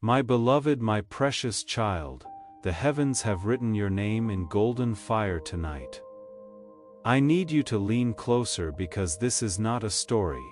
My beloved, my precious child, the heavens have written your name in golden fire tonight. I need you to lean closer because this is not a story.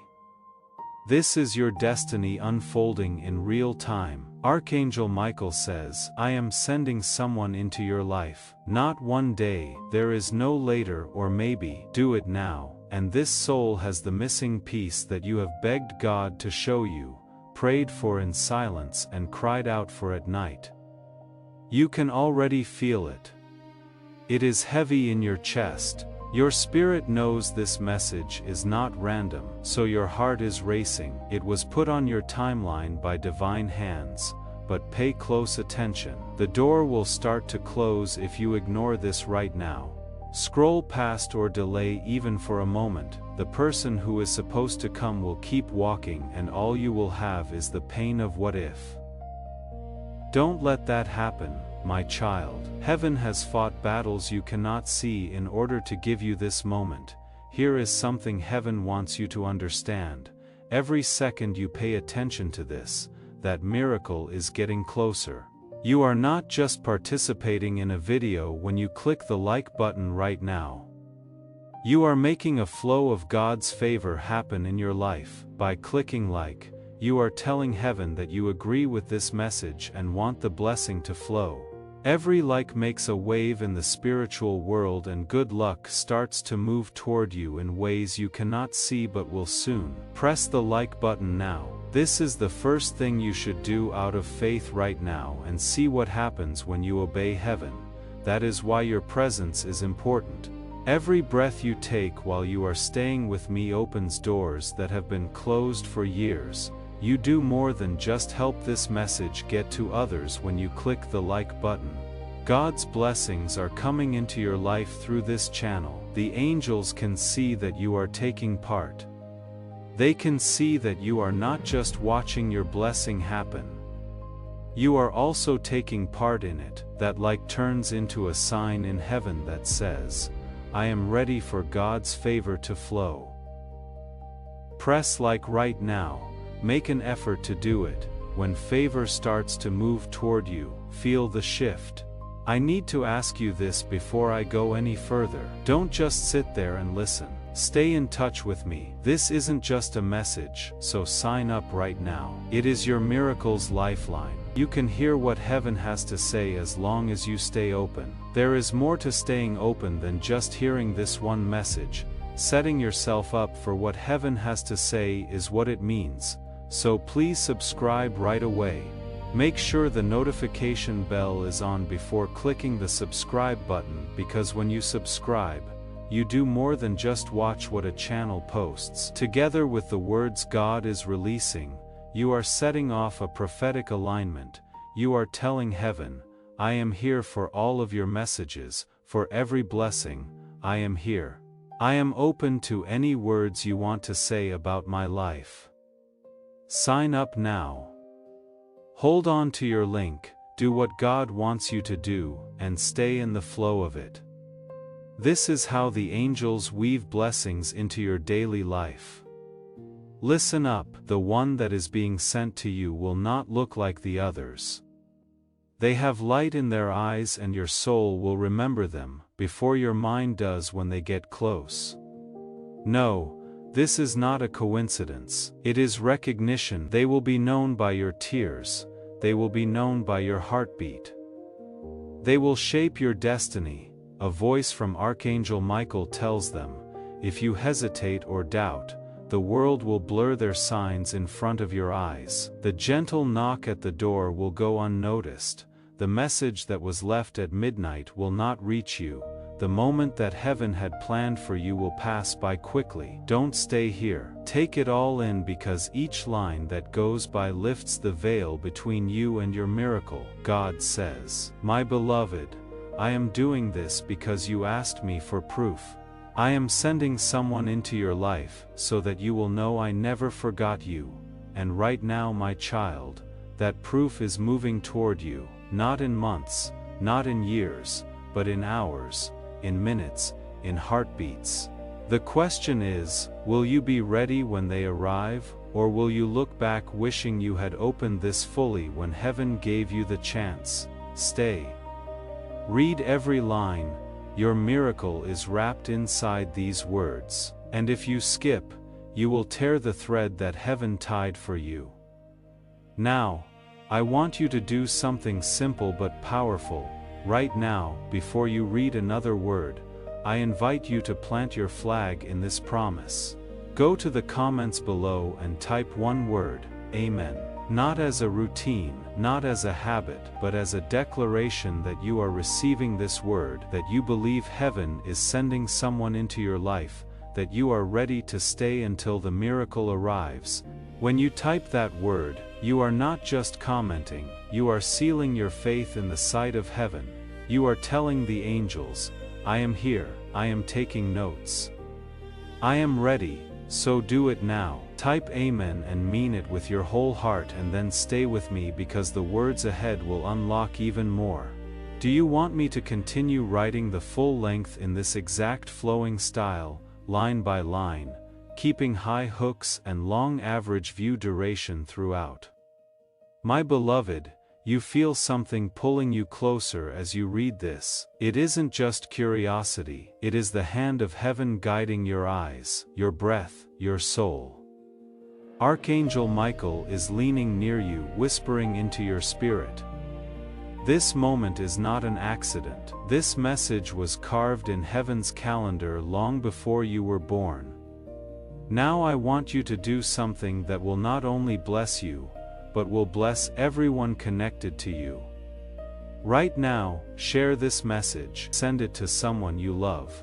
This is your destiny unfolding in real time. Archangel Michael says, I am sending someone into your life. Not one day, there is no later or maybe. Do it now. And this soul has the missing piece that you have begged God to show you, prayed for in silence and cried out for at night. You can already feel it. It is heavy in your chest. Your spirit knows this message is not random, so your heart is racing. It was put on your timeline by divine hands, but pay close attention. The door will start to close if you ignore this right now. Scroll past or delay even for a moment. The person who is supposed to come will keep walking and all you will have is the pain of what if. Don't let that happen, my child. Heaven has fought battles you cannot see in order to give you this moment. Here is something heaven wants you to understand. Every second you pay attention to this, that miracle is getting closer. You are not just participating in a video when you click the like button right now. You are making a flow of God's favor happen in your life. By clicking like, you are telling heaven that you agree with this message and want the blessing to flow. Every like makes a wave in the spiritual world and good luck starts to move toward you in ways you cannot see but will soon. Press the like button now. This is the first thing you should do out of faith right now and see what happens when you obey heaven. That is why your presence is important. Every breath you take while you are staying with me opens doors that have been closed for years. You do more than just help this message get to others when you click the like button. God's blessings are coming into your life through this channel. The angels can see that you are taking part. They can see that you are not just watching your blessing happen. You are also taking part in it. That like turns into a sign in heaven that says, I am ready for God's favor to flow. Press like right now. Make an effort to do it. When favor starts to move toward you, feel the shift. I need to ask you this before I go any further. Don't just sit there and listen. Stay in touch with me. This isn't just a message, so sign up right now. It is your miracle's lifeline. You can hear what heaven has to say as long as you stay open. There is more to staying open than just hearing this one message. Setting yourself up for what heaven has to say is what it means. So please subscribe right away. Make sure the notification bell is on before clicking the subscribe button because when you subscribe, you do more than just watch what a channel posts. Together with the words God is releasing, you are setting off a prophetic alignment. You are telling heaven, I am here for all of your messages, for every blessing, I am here. I am open to any words you want to say about my life. Sign up now. Hold on to your link, do what God wants you to do, and stay in the flow of it. This is how the angels weave blessings into your daily life. Listen up, the one that is being sent to you will not look like the others. They have light in their eyes and your soul will remember them, before your mind does when they get close. No. This is not a coincidence. It is recognition. They will be known by your tears. They will be known by your heartbeat. They will shape your destiny. A voice from Archangel Michael tells them, if you hesitate or doubt, the world will blur their signs in front of your eyes. The gentle knock at the door will go unnoticed. The message that was left at midnight will not reach you. The moment that heaven had planned for you will pass by quickly. Don't stay here. Take it all in because each line that goes by lifts the veil between you and your miracle. God says, my beloved, I am doing this because you asked me for proof. I am sending someone into your life so that you will know I never forgot you. And right now, my child, that proof is moving toward you, not in months, not in years, but in hours, in minutes, in heartbeats. The question is, will you be ready when they arrive, or will you look back wishing you had opened this fully when heaven gave you the chance? Stay. Read every line. Your miracle is wrapped inside these words. And if you skip, you will tear the thread that heaven tied for you. Now, I want you to do something simple but powerful. Right now, before you read another word, I invite you to plant your flag in this promise. Go to the comments below and type one word, Amen. Not as a routine, not as a habit, but as a declaration that you are receiving this word, that you believe heaven is sending someone into your life, that you are ready to stay until the miracle arrives. When you type that word, you are not just commenting, you are sealing your faith in the sight of heaven. You are telling the angels, I am here, I am taking notes. I am ready, so do it now. Type Amen and mean it with your whole heart, and then stay with me because the words ahead will unlock even more. Do you want me to continue writing the full length in this exact flowing style, line by line, keeping high hooks and long average view duration throughout? My beloved, you feel something pulling you closer as you read this. It isn't just curiosity, it is the hand of heaven guiding your eyes, your breath, your soul. Archangel Michael is leaning near you, whispering into your spirit. This moment is not an accident. This message was carved in heaven's calendar long before you were born. Now I want you to do something that will not only bless you, but will bless everyone connected to you. Right now, share this message. Send it to someone you love.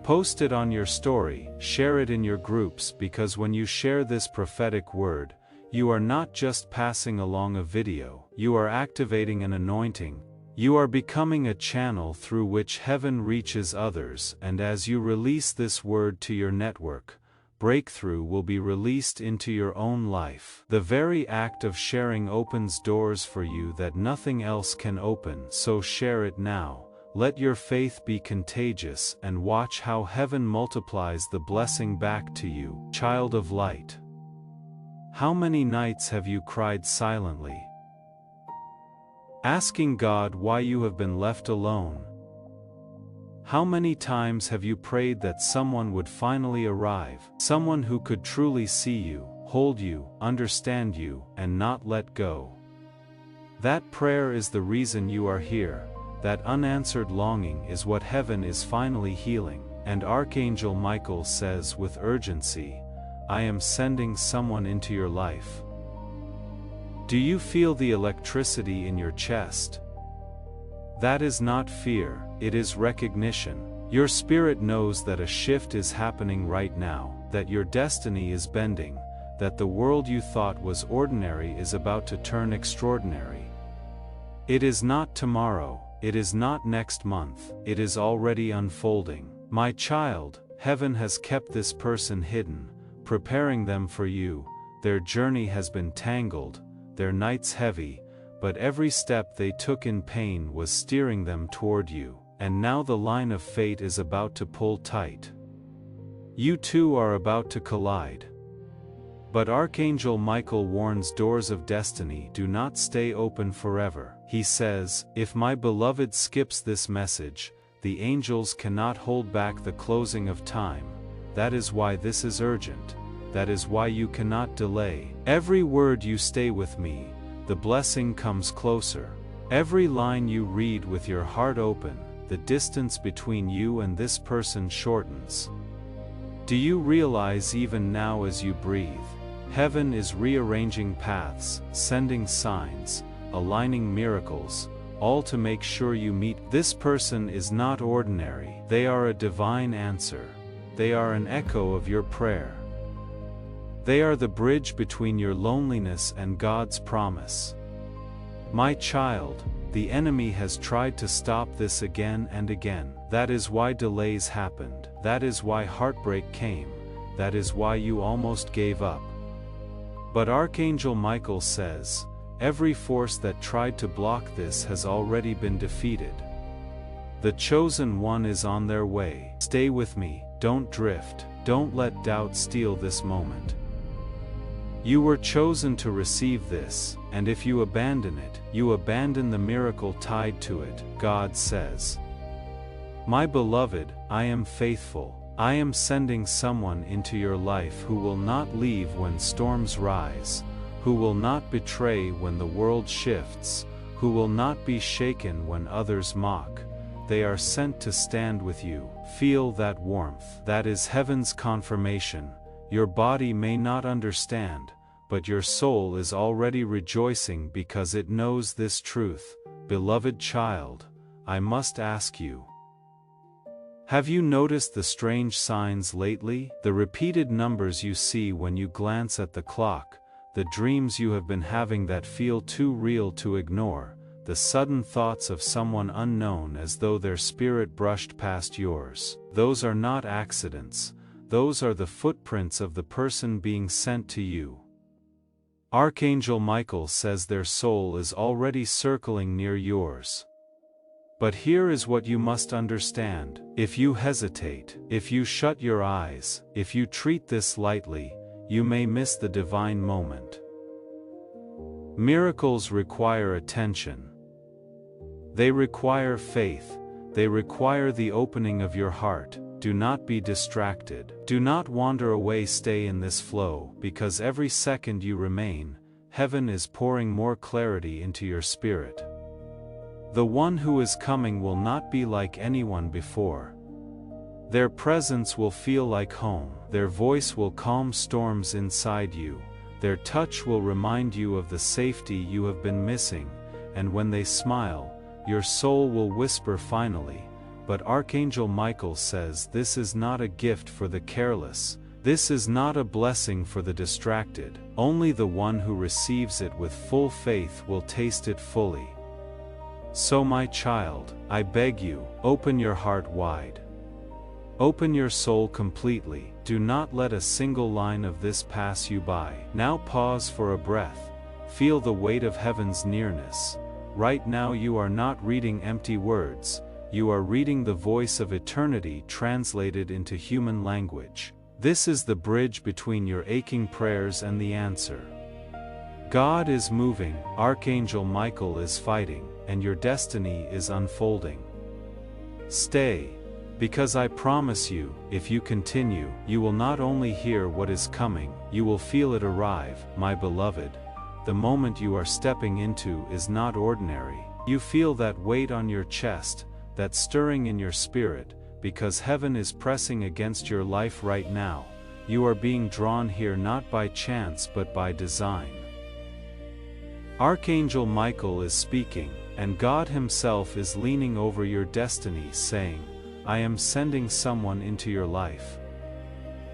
Post it on your story, share it in your groups, because when you share this prophetic word, you are not just passing along a video, you are activating an anointing. You are becoming a channel through which heaven reaches others, and as you release this word to your network, breakthrough will be released into your own life. The very act of sharing opens doors for you that nothing else can open, so share it now. Let your faith be contagious and watch how heaven multiplies the blessing back to you. Child of light. How many nights have you cried silently, asking God why you have been left alone? How many times have you prayed that someone would finally arrive, someone who could truly see you, hold you, understand you, and not let go? That prayer is the reason you are here. That unanswered longing is what heaven is finally healing. And Archangel Michael says with urgency, I am sending someone into your life. Do you feel the electricity in your chest? That is not fear, it is recognition. Your spirit knows that a shift is happening right now, that your destiny is bending, that the world you thought was ordinary is about to turn extraordinary. It is not tomorrow, it is not next month, it is already unfolding. My child, heaven has kept this person hidden, preparing them for you. Their journey has been tangled, their nights heavy, but every step they took in pain was steering them toward you, and now the line of fate is about to pull tight. You two are about to collide. But Archangel Michael warns doors of destiny do not stay open forever. He says, if my beloved skips this message, the angels cannot hold back the closing of time. That is why this is urgent. That is why you cannot delay. Every word you stay with me, the blessing comes closer. Every line you read with your heart open, the distance between you and this person shortens. Do you realize even now as you breathe, heaven is rearranging paths, sending signs, aligning miracles, all to make sure you meet. This person is not ordinary. They are a divine answer. They are an echo of your prayer. They are the bridge between your loneliness and God's promise. My child, the enemy has tried to stop this again and again. That is why delays happened. That is why heartbreak came. That is why you almost gave up. But Archangel Michael says, every force that tried to block this has already been defeated. The chosen one is on their way. Stay with me, don't drift, don't let doubt steal this moment. You were chosen to receive this, and if you abandon it, you abandon the miracle tied to it, God says. My beloved, I am faithful. I am sending someone into your life who will not leave when storms rise, who will not betray when the world shifts, who will not be shaken when others mock. They are sent to stand with you. Feel that warmth. That is heaven's confirmation. Your body may not understand, but your soul is already rejoicing because it knows this truth. Beloved child, I must ask you. Have you noticed the strange signs lately? The repeated numbers you see when you glance at the clock, the dreams you have been having that feel too real to ignore, the sudden thoughts of someone unknown as though their spirit brushed past yours. Those are not accidents. Those are the footprints of the person being sent to you. Archangel Michael says their soul is already circling near yours. But here is what you must understand. If you hesitate, if you shut your eyes, if you treat this lightly, you may miss the divine moment. Miracles require attention. They require faith. They require the opening of your heart. Do not be distracted. Do not wander away. Stay in this flow, because every second you remain, heaven is pouring more clarity into your spirit. The one who is coming will not be like anyone before. Their presence will feel like home. Their voice will calm storms inside you. Their touch will remind you of the safety you have been missing, and when they smile, your soul will whisper finally. But Archangel Michael says this is not a gift for the careless. This is not a blessing for the distracted. Only the one who receives it with full faith will taste it fully. So my child, I beg you, open your heart wide. Open your soul completely. Do not let a single line of this pass you by. Now pause for a breath. Feel the weight of heaven's nearness. Right now you are not reading empty words. You are reading the voice of eternity translated into human language. This is the bridge between your aching prayers and the answer. God is moving, Archangel Michael is fighting, and your destiny is unfolding. Stay, because I promise you, if you continue, you will not only hear what is coming, you will feel it arrive, my beloved. The moment you are stepping into is not ordinary. You feel that weight on your chest, that stirring in your spirit, because heaven is pressing against your life right now. You are being drawn here not by chance but by design. Archangel Michael is speaking, and God Himself is leaning over your destiny saying, I am sending someone into your life.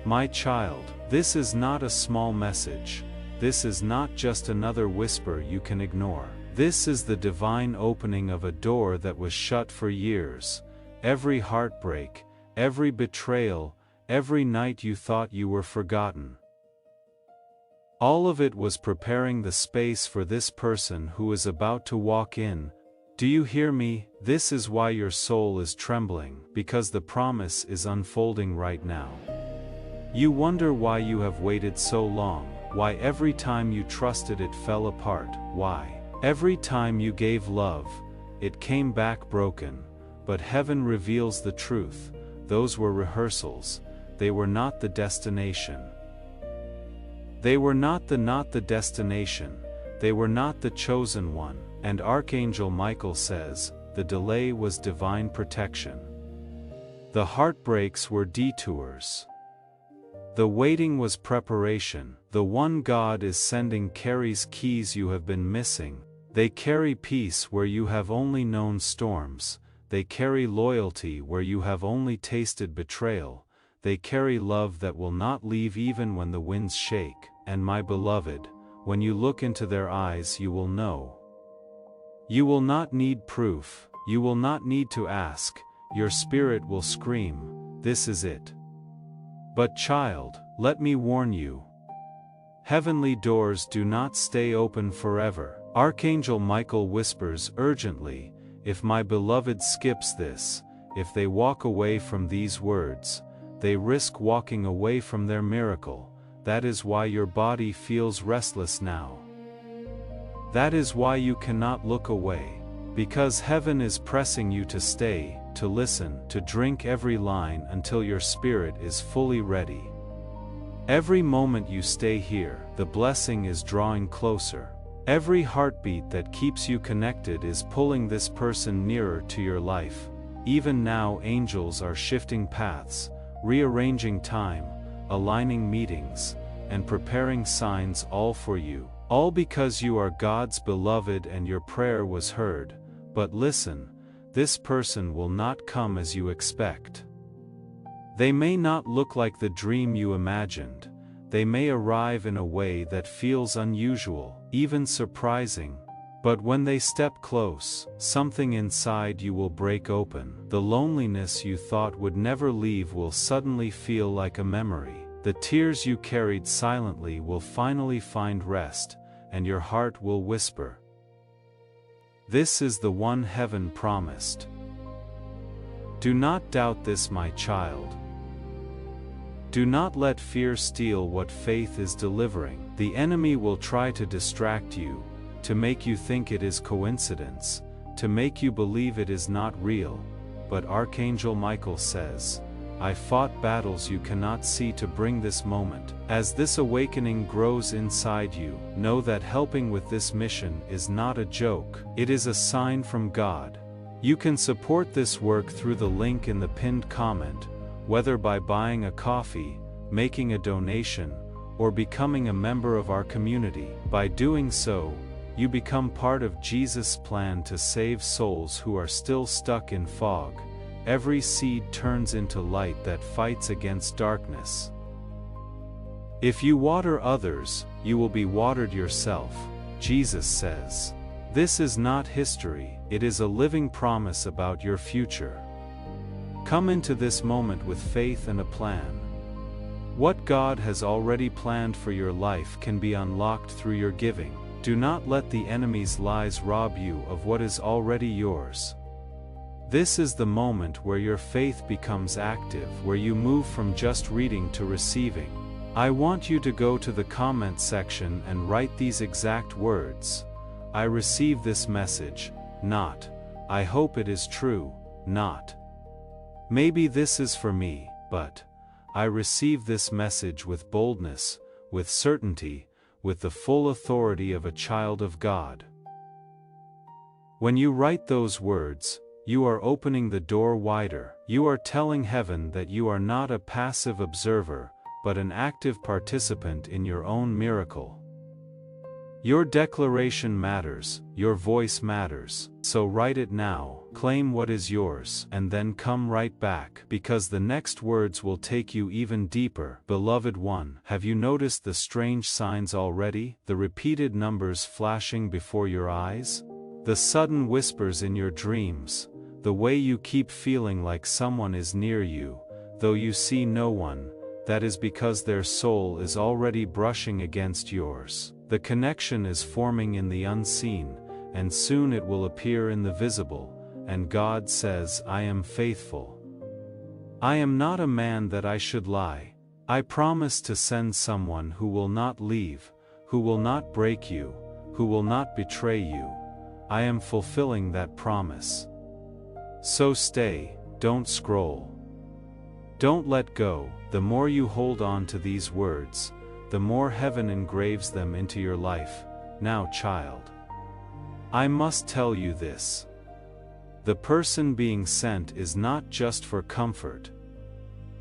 My child, this is not a small message. This is not just another whisper you can ignore. This is the divine opening of a door that was shut for years. Every heartbreak, every betrayal, every night you thought you were forgotten. All of it was preparing the space for this person who is about to walk in. Do you hear me? This is why your soul is trembling, because the promise is unfolding right now. You wonder why you have waited so long, why every time you trusted it fell apart, why every time you gave love, it came back broken. But heaven reveals the truth. Those were rehearsals. They were not the destination. They were not the destination. They were not the chosen one. And Archangel Michael says, the delay was divine protection. The heartbreaks were detours. The waiting was preparation. The one God is sending carries keys you have been missing. They carry peace where you have only known storms. They carry loyalty where you have only tasted betrayal. They carry love that will not leave even when the winds shake. And my beloved, when you look into their eyes you will know. You will not need proof. You will not need to ask. Your spirit will scream, this is it. But child, let me warn you. Heavenly doors do not stay open forever. Archangel Michael whispers urgently, if my beloved skips this, if they walk away from these words, they risk walking away from their miracle. that is why your body feels restless now. That is why you cannot look away. Because heaven is pressing you to stay, to listen, to drink every line until your spirit is fully ready. Every moment you stay here, the blessing is drawing closer. Every heartbeat that keeps you connected is pulling this person nearer to your life. Even now, angels are shifting paths, rearranging time, aligning meetings, and preparing signs, all for you. All because you are God's beloved and your prayer was heard. But listen, this person will not come as you expect. They may not look like the dream you imagined. They may arrive in a way that feels unusual, even surprising. But when they step close, something inside you will break open. The loneliness you thought would never leave will suddenly feel like a memory. The tears you carried silently will finally find rest, and your heart will whisper, "This is the one heaven promised." Do not doubt this, my child. Do not let fear steal what faith is delivering. The enemy will try to distract you, to make you think it is coincidence, to make you believe it is not real. But Archangel Michael says, I fought battles you cannot see to bring this moment. As this awakening grows inside you, know that helping with this mission is not a joke. It is a sign from God. You can support this work through the link in the pinned comment, whether by buying a coffee, making a donation, or becoming a member of our community. By doing so, you become part of Jesus' plan to save souls who are still stuck in fog. Every seed turns into light that fights against darkness. If you water others, you will be watered yourself, Jesus says. This is not history, it is a living promise about your future. Come into this moment with faith and a plan. What God has already planned for your life can be unlocked through your giving. Do not let the enemy's lies rob you of what is already yours. This is the moment where your faith becomes active, where you move from just reading to receiving. I want you to go to the comment section and write these exact words. I receive this message, not, I hope it is true, not, maybe this is for me, but, I receive this message with boldness, with certainty, with the full authority of a child of God. When you write those words, you are opening the door wider. You are telling heaven that you are not a passive observer, but an active participant in your own miracle. Your declaration matters, your voice matters. So write it now, claim what is yours, and then come right back, because the next words will take you even deeper. Beloved one, have you noticed the strange signs already? The repeated numbers flashing before your eyes? The sudden whispers in your dreams? The way you keep feeling like someone is near you, though you see no one? That is because their soul is already brushing against yours. The connection is forming in the unseen, and soon it will appear in the visible, and God says, I am faithful. I am not a man that I should lie. I promise to send someone who will not leave, who will not break you, who will not betray you. I am fulfilling that promise. So stay, don't scroll. Don't let go. The more you hold on to these words, the more heaven engraves them into your life. Now, child, I must tell you this. The person being sent is not just for comfort.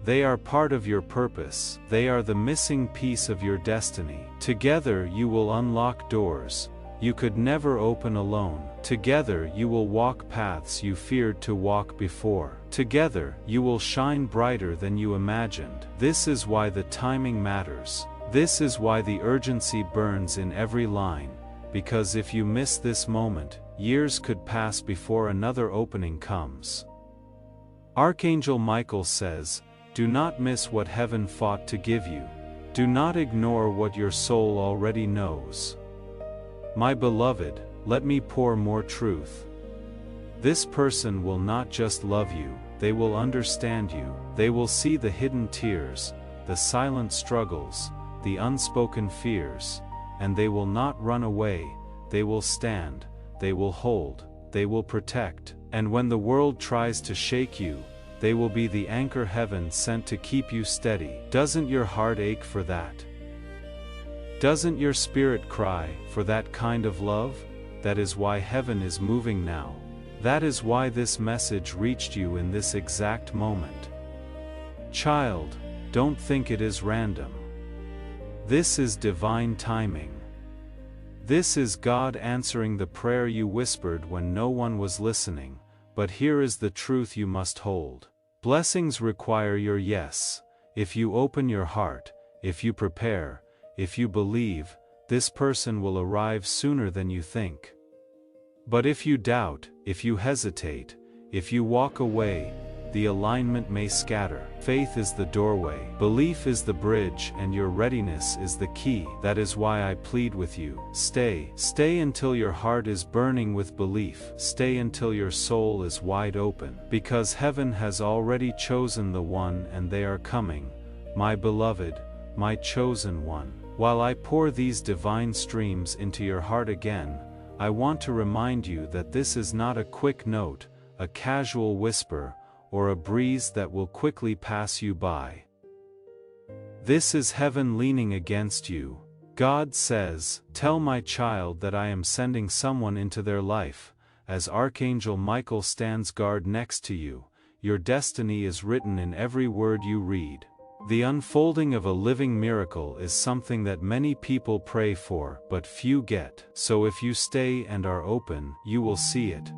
They are part of your purpose. They are the missing piece of your destiny. Together you will unlock doors you could never open alone. Together you will walk paths you feared to walk before. Together you will shine brighter than you imagined. This is why the timing matters. This is why the urgency burns in every line, because if you miss this moment, years could pass before another opening comes. Archangel Michael says, do not miss what heaven fought to give you. Do not ignore what your soul already knows. My beloved, let me pour more truth. This person will not just love you, they will understand you. They will see the hidden tears, the silent struggles, the unspoken fears, and they will not run away, they will stand, they will hold, they will protect, and when the world tries to shake you, they will be the anchor heaven sent to keep you steady. Doesn't your heart ache for that? Doesn't your spirit cry for that kind of love? That is why heaven is moving now. That is why this message reached you in this exact moment. Child, don't think it is random. This is divine timing. This is God answering the prayer you whispered when no one was listening, but here is the truth you must hold. Blessings require your yes. If you open your heart, if you prepare, if you believe, this person will arrive sooner than you think. But if you doubt, if you hesitate, if you walk away, the alignment may scatter. Faith is the doorway, belief is the bridge, and your readiness is the key. That is why I plead with you. Stay until your heart is burning with belief. Stay until your soul is wide open. Because heaven has already chosen the one and they are coming, my beloved, my chosen one. While I pour these divine streams into your heart again, I want to remind you that this is not a quick note, a casual whisper, or a breeze that will quickly pass you by. This is heaven leaning against you. God says, "Tell my child that I am sending someone into their life." As Archangel Michael stands guard next to you, your destiny is written in every word you read. The unfolding of a living miracle is something that many people pray for, but few get. So if you stay and are open, you will see it.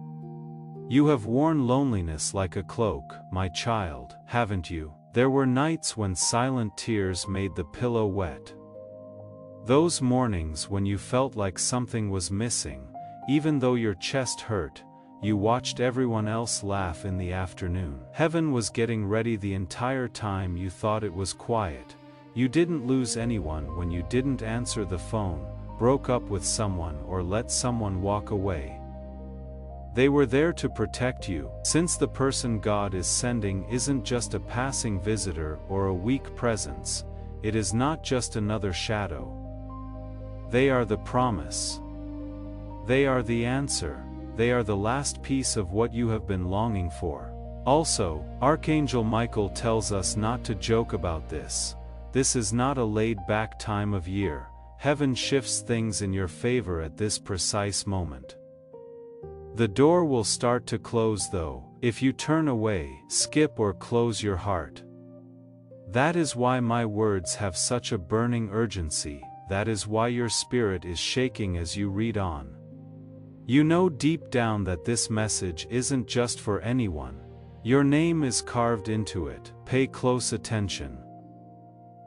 You have worn loneliness like a cloak, my child, haven't you? There were nights when silent tears made the pillow wet. Those mornings when you felt like something was missing, even though your chest hurt, you watched everyone else laugh in the afternoon. Heaven was getting ready the entire time you thought it was quiet. You didn't lose anyone when you didn't answer the phone, broke up with someone, or let someone walk away. They were there to protect you, since the person God is sending isn't just a passing visitor or a weak presence, it is not just another shadow. They are the promise. They are the answer. They are the last piece of what you have been longing for. Also, Archangel Michael tells us not to joke about this. This is not a laid-back time of year. Heaven shifts things in your favor at this precise moment. The door will start to close though, if you turn away, skip or close your heart. That is why my words have such a burning urgency, that is why your spirit is shaking as you read on. You know deep down that this message isn't just for anyone. Your name is carved into it. Pay close attention.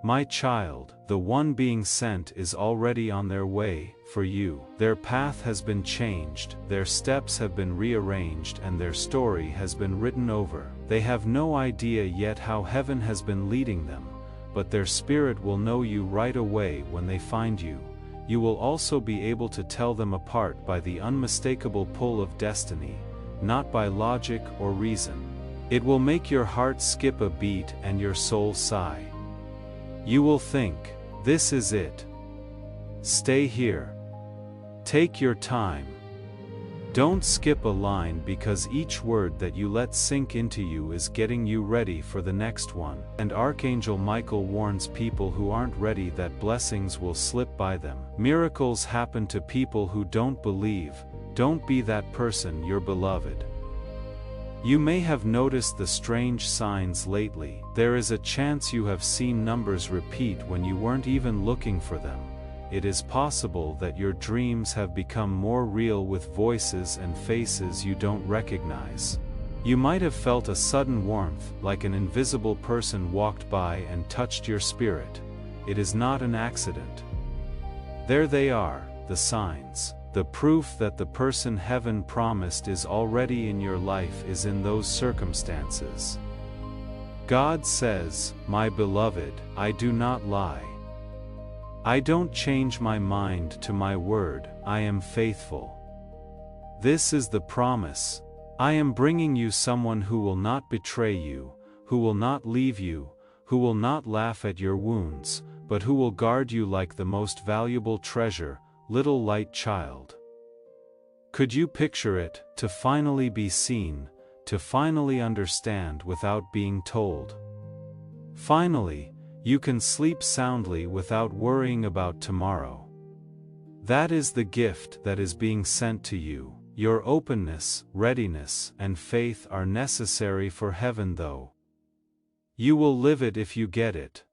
My child, the one being sent is already on their way, for you. Their path has been changed, their steps have been rearranged, and their story has been written over. They have no idea yet how heaven has been leading them, but their spirit will know you right away when they find you. You will also be able to tell them apart by the unmistakable pull of destiny, not by logic or reason. It will make your heart skip a beat and your soul sigh. You will think, this is it. Stay here. Take your time. Don't skip a line, because each word that you let sink into you is getting you ready for the next one. And Archangel Michael warns people who aren't ready that blessings will slip by them. Miracles happen to people who don't believe. Don't be that person, your beloved. You may have noticed the strange signs lately. There is a chance you have seen numbers repeat when you weren't even looking for them. It is possible that your dreams have become more real with voices and faces you don't recognize. You might have felt a sudden warmth, like an invisible person walked by and touched your spirit. It is not an accident. There they are, the signs. The proof that the person heaven promised is already in your life is in those circumstances. God says, my beloved, I do not lie. I don't change my mind to my word, I am faithful. This is the promise. I am bringing you someone who will not betray you, who will not leave you, who will not laugh at your wounds, but who will guard you like the most valuable treasure, little light child. Could you picture it, to finally be seen, to finally understand without being told? Finally, you can sleep soundly without worrying about tomorrow. That is the gift that is being sent to you. Your openness, readiness, and faith are necessary for heaven, though. You will live it if you get it.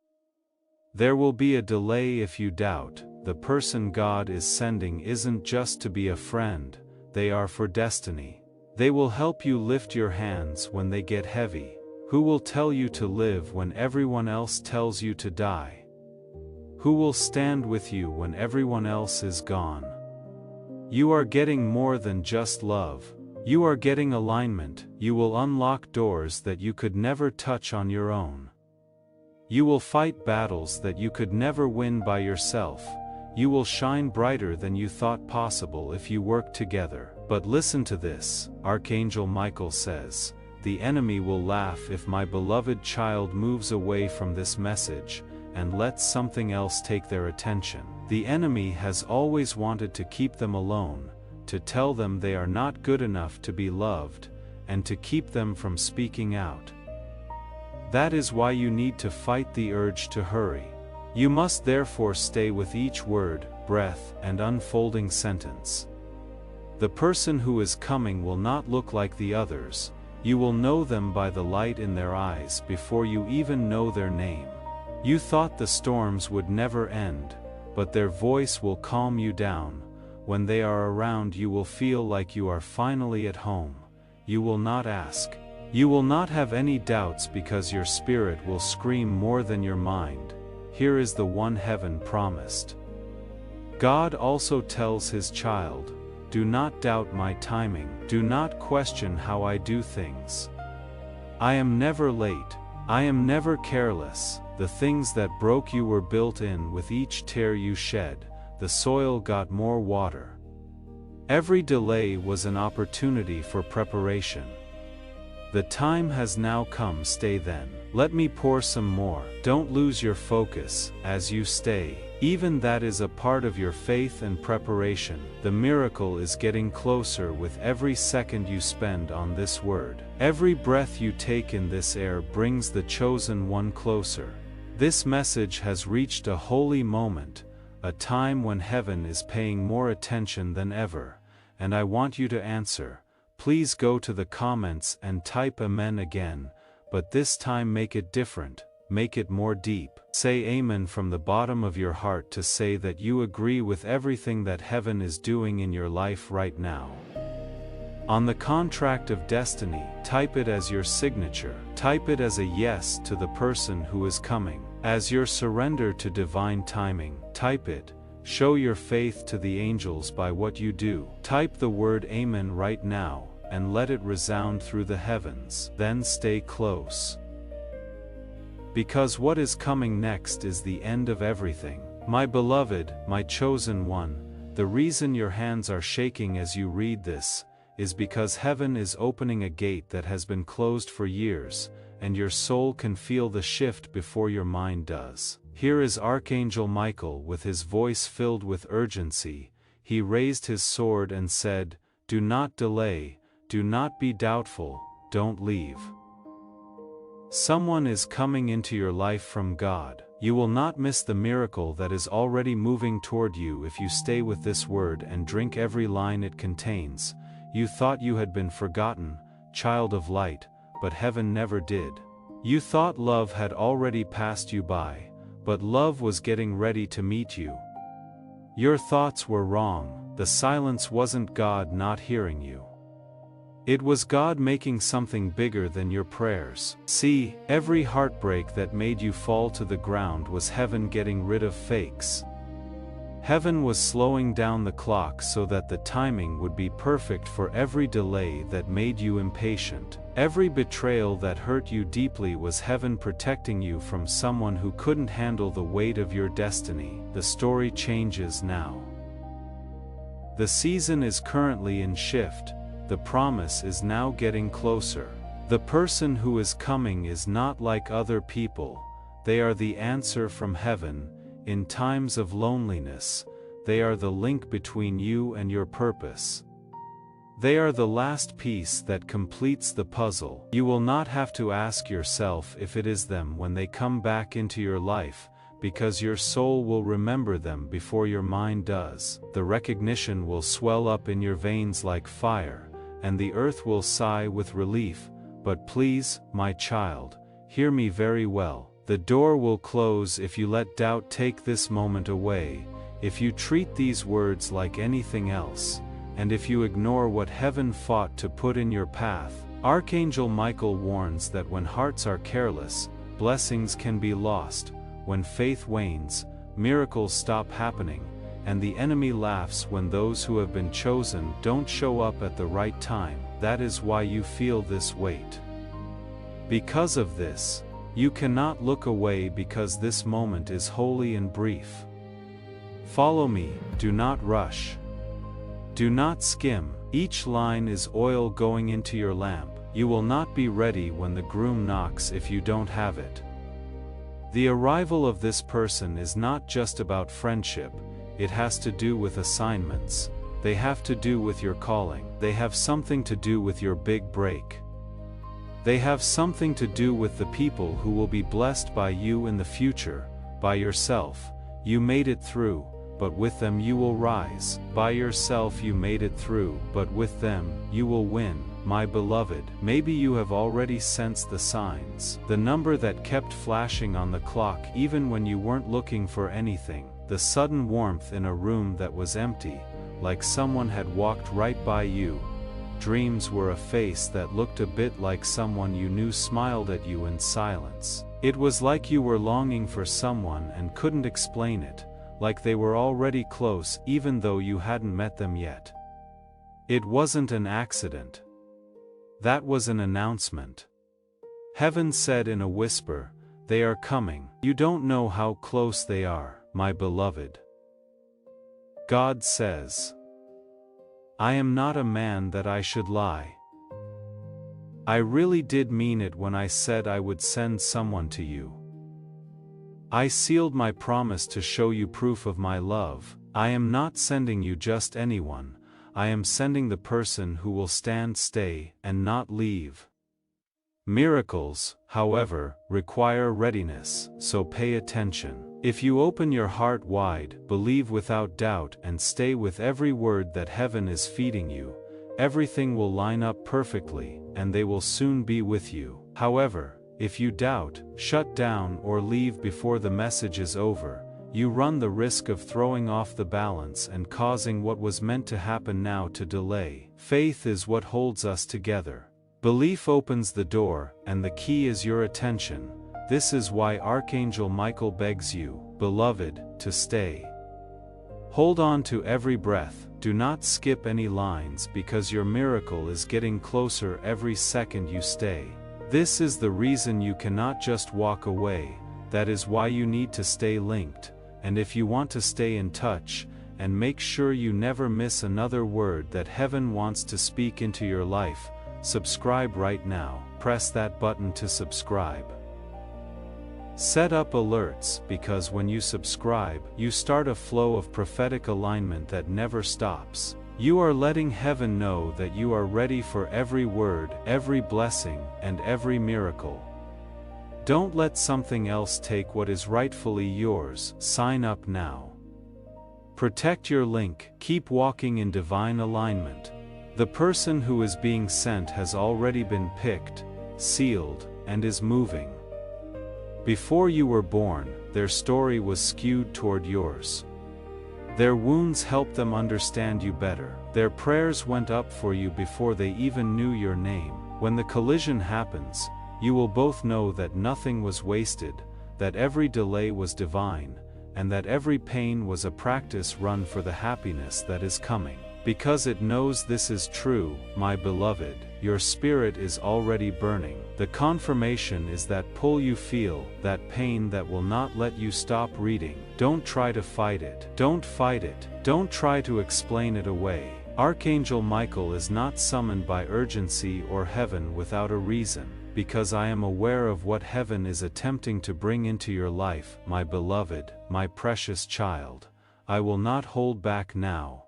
There will be a delay if you doubt. The person God is sending isn't just to be a friend, they are for destiny. They will help you lift your hands when they get heavy. Who will tell you to live when everyone else tells you to die? Who will stand with you when everyone else is gone? You are getting more than just love. You are getting alignment. You will unlock doors that you could never touch on your own. You will fight battles that you could never win by yourself. You will shine brighter than you thought possible if you work together. But listen to this, Archangel Michael says, the enemy will laugh if my beloved child moves away from this message, and lets something else take their attention. The enemy has always wanted to keep them alone, to tell them they are not good enough to be loved, and to keep them from speaking out. That is why you need to fight the urge to hurry. You must therefore stay with each word, breath, and unfolding sentence. The person who is coming will not look like the others. You will know them by the light in their eyes before you even know their name. You thought the storms would never end, but their voice will calm you down. When they are around, you will feel like you are finally at home. You will not ask. You will not have any doubts because your spirit will scream more than your mind. Here is the one heaven promised. God also tells his child, do not doubt my timing. Do not question how I do things. I am never late. I am never careless. The things that broke you were built in. With each tear you shed, the soil got more water. Every delay was an opportunity for preparation. The time has now come. Stay then. Let me pour some more. Don't lose your focus as you stay. Even that is a part of your faith and preparation. The miracle is getting closer with every second you spend on this word. Every breath you take in this air brings the chosen one closer. This message has reached a holy moment, a time when heaven is paying more attention than ever, and I want you to answer. Please go to the comments and type Amen again, but this time make it different, make it more deep. Say Amen from the bottom of your heart to say that you agree with everything that heaven is doing in your life right now. On the contract of destiny, type it as your signature. Type it as a yes to the person who is coming. As your surrender to divine timing, type it. Show your faith to the angels by what you do. Type the word Amen right now, and let it resound through the heavens. Then stay close. Because what is coming next is the end of everything. My beloved, my chosen one, the reason your hands are shaking as you read this, is because heaven is opening a gate that has been closed for years, and your soul can feel the shift before your mind does. Here is Archangel Michael with his voice filled with urgency. He raised his sword and said, do not delay, do not be doubtful, don't leave. Someone is coming into your life from God. You will not miss the miracle that is already moving toward you if you stay with this word and drink every line it contains. You thought you had been forgotten, child of light, but heaven never did. You thought love had already passed you by, but love was getting ready to meet you. Your thoughts were wrong. The silence wasn't God not hearing you. It was God making something bigger than your prayers. See, every heartbreak that made you fall to the ground was heaven getting rid of fakes. Heaven was slowing down the clock so that the timing would be perfect for every delay that made you impatient. Every betrayal that hurt you deeply was heaven protecting you from someone who couldn't handle the weight of your destiny. The story changes now. The season is currently in shift. The promise is now getting closer. The person who is coming is not like other people. They are the answer from heaven. in times of loneliness, they are the link between you and your purpose. They are the last piece that completes the puzzle. You will not have to ask yourself if it is them when they come back into your life, because your soul will remember them before your mind does. The recognition will swell up in your veins like fire, and the earth will sigh with relief. But please, my child, hear me very well. The door will close if you let doubt take this moment away, if you treat these words like anything else, and if you ignore what heaven fought to put in your path. Archangel Michael warns that when hearts are careless, blessings can be lost. When faith wanes, miracles stop happening, and the enemy laughs when those who have been chosen don't show up at the right time. That is why you feel this weight. Because of this, you cannot look away, because this moment is holy and brief. Follow me, do not rush. Do not skim. Each line is oil going into your lamp. You will not be ready when the groom knocks if you don't have it. The arrival of this person is not just about friendship, it has to do with assignments. They have to do with your calling. They have something to do with your big break. They have something to do with the people who will be blessed by you in the future. By yourself, you made it through, but with them you will rise. By yourself you made it through, but with them, you will win. My beloved, maybe you have already sensed the signs. The number that kept flashing on the clock even when you weren't looking for anything. The sudden warmth in a room that was empty, like someone had walked right by you. Dreams were a face that looked a bit like someone you knew smiled at you in silence. It was like you were longing for someone and couldn't explain it, like they were already close even though you hadn't met them yet. It wasn't an accident. That was an announcement. Heaven said in a whisper, "They are coming." You don't know how close they are, my beloved. God says, "I am not a man that I should lie. I really did mean it when I said I would send someone to you. I sealed my promise to show you proof of my love. I am not sending you just anyone, I am sending the person who will stay, and not leave." Miracles, however, require readiness, so pay attention. If you open your heart wide, believe without doubt, and stay with every word that heaven is feeding you, everything will line up perfectly, and they will soon be with you. However, if you doubt, shut down, or leave before the message is over, you run the risk of throwing off the balance and causing what was meant to happen now to delay. Faith is what holds us together. Belief opens the door, and the key is your attention. This is why Archangel Michael begs you, beloved, to stay. Hold on to every breath, do not skip any lines, because your miracle is getting closer every second you stay. This is the reason you cannot just walk away, that is why you need to stay linked. And if you want to stay in touch, and make sure you never miss another word that heaven wants to speak into your life, subscribe right now. Press that button to subscribe. Set up alerts, because when you subscribe, you start a flow of prophetic alignment that never stops. You are letting heaven know that you are ready for every word, every blessing, and every miracle. Don't let something else take what is rightfully yours. Sign up now. Protect your link, keep walking in divine alignment. The person who is being sent has already been picked, sealed, and is moving. Before you were born, their story was skewed toward yours. Their wounds helped them understand you better. Their prayers went up for you before they even knew your name. When the collision happens, you will both know that nothing was wasted, that every delay was divine, and that every pain was a practice run for the happiness that is coming. Because it knows this is true, my beloved, your spirit is already burning. The confirmation is that pull you feel, that pain that will not let you stop reading. Don't try to fight it. Don't fight it. Don't try to explain it away. Archangel Michael is not summoned by urgency or heaven without a reason. Because I am aware of what heaven is attempting to bring into your life, my beloved. my precious child, I will not hold back now.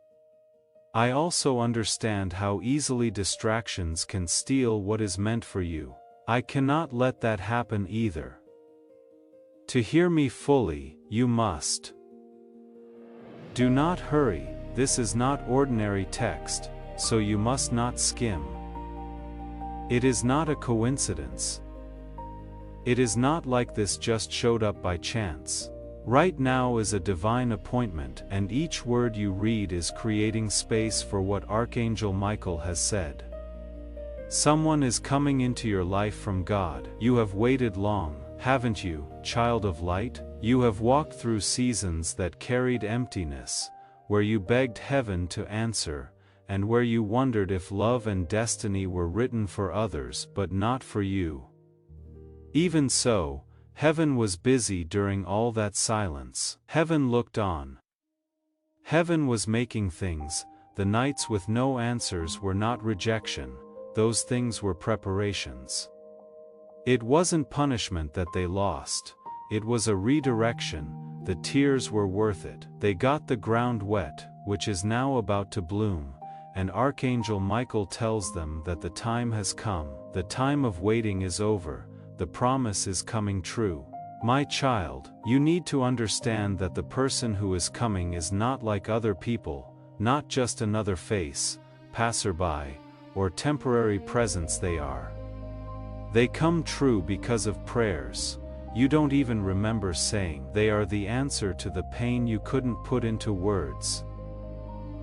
I also understand how easily distractions can steal what is meant for you. I cannot let that happen either. To hear me fully, you must. Do not hurry, this is not ordinary text, so you must not skim. It is not a coincidence. It is not like this just showed up by chance. Right now is a divine appointment, and each word you read is creating space for what Archangel Michael has said. Someone is coming into your life from God. You have waited long, haven't you, child of light? You have walked through seasons that carried emptiness, where you begged heaven to answer, and where you wondered if love and destiny were written for others but not for you. Even so, heaven was busy during all that silence. Heaven looked on. Heaven was making things. The nights with no answers were not rejection, those things were preparations. It wasn't punishment that they lost, it was a redirection. The tears were worth it. They got the ground wet, which is now about to bloom, and Archangel Michael tells them that the time has come, the time of waiting is over, the promise is coming true. My child, you need to understand that the person who is coming is not like other people, not just another face, passerby, or temporary presence. They come true because of prayers. You don't even remember saying. They are the answer to the pain you couldn't put into words.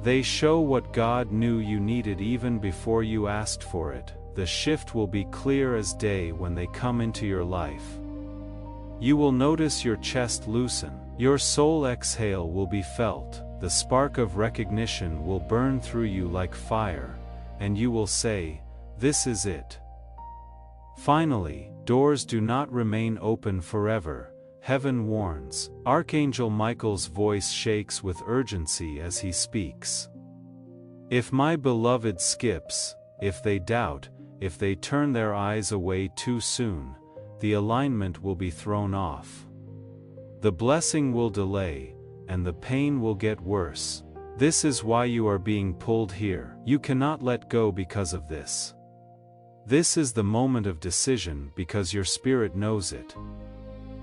They show what God knew you needed even before you asked for it. The shift will be clear as day when they come into your life. You will notice your chest loosen, your soul exhale will be felt, the spark of recognition will burn through you like fire, and you will say, "This is it." Finally, doors do not remain open forever, heaven warns. Archangel Michael's voice shakes with urgency as he speaks. If my beloved skips, if they doubt, if they turn their eyes away too soon, the alignment will be thrown off. The blessing will delay, and the pain will get worse. This is why you are being pulled here. You cannot let go because of this. This is the moment of decision because your spirit knows it.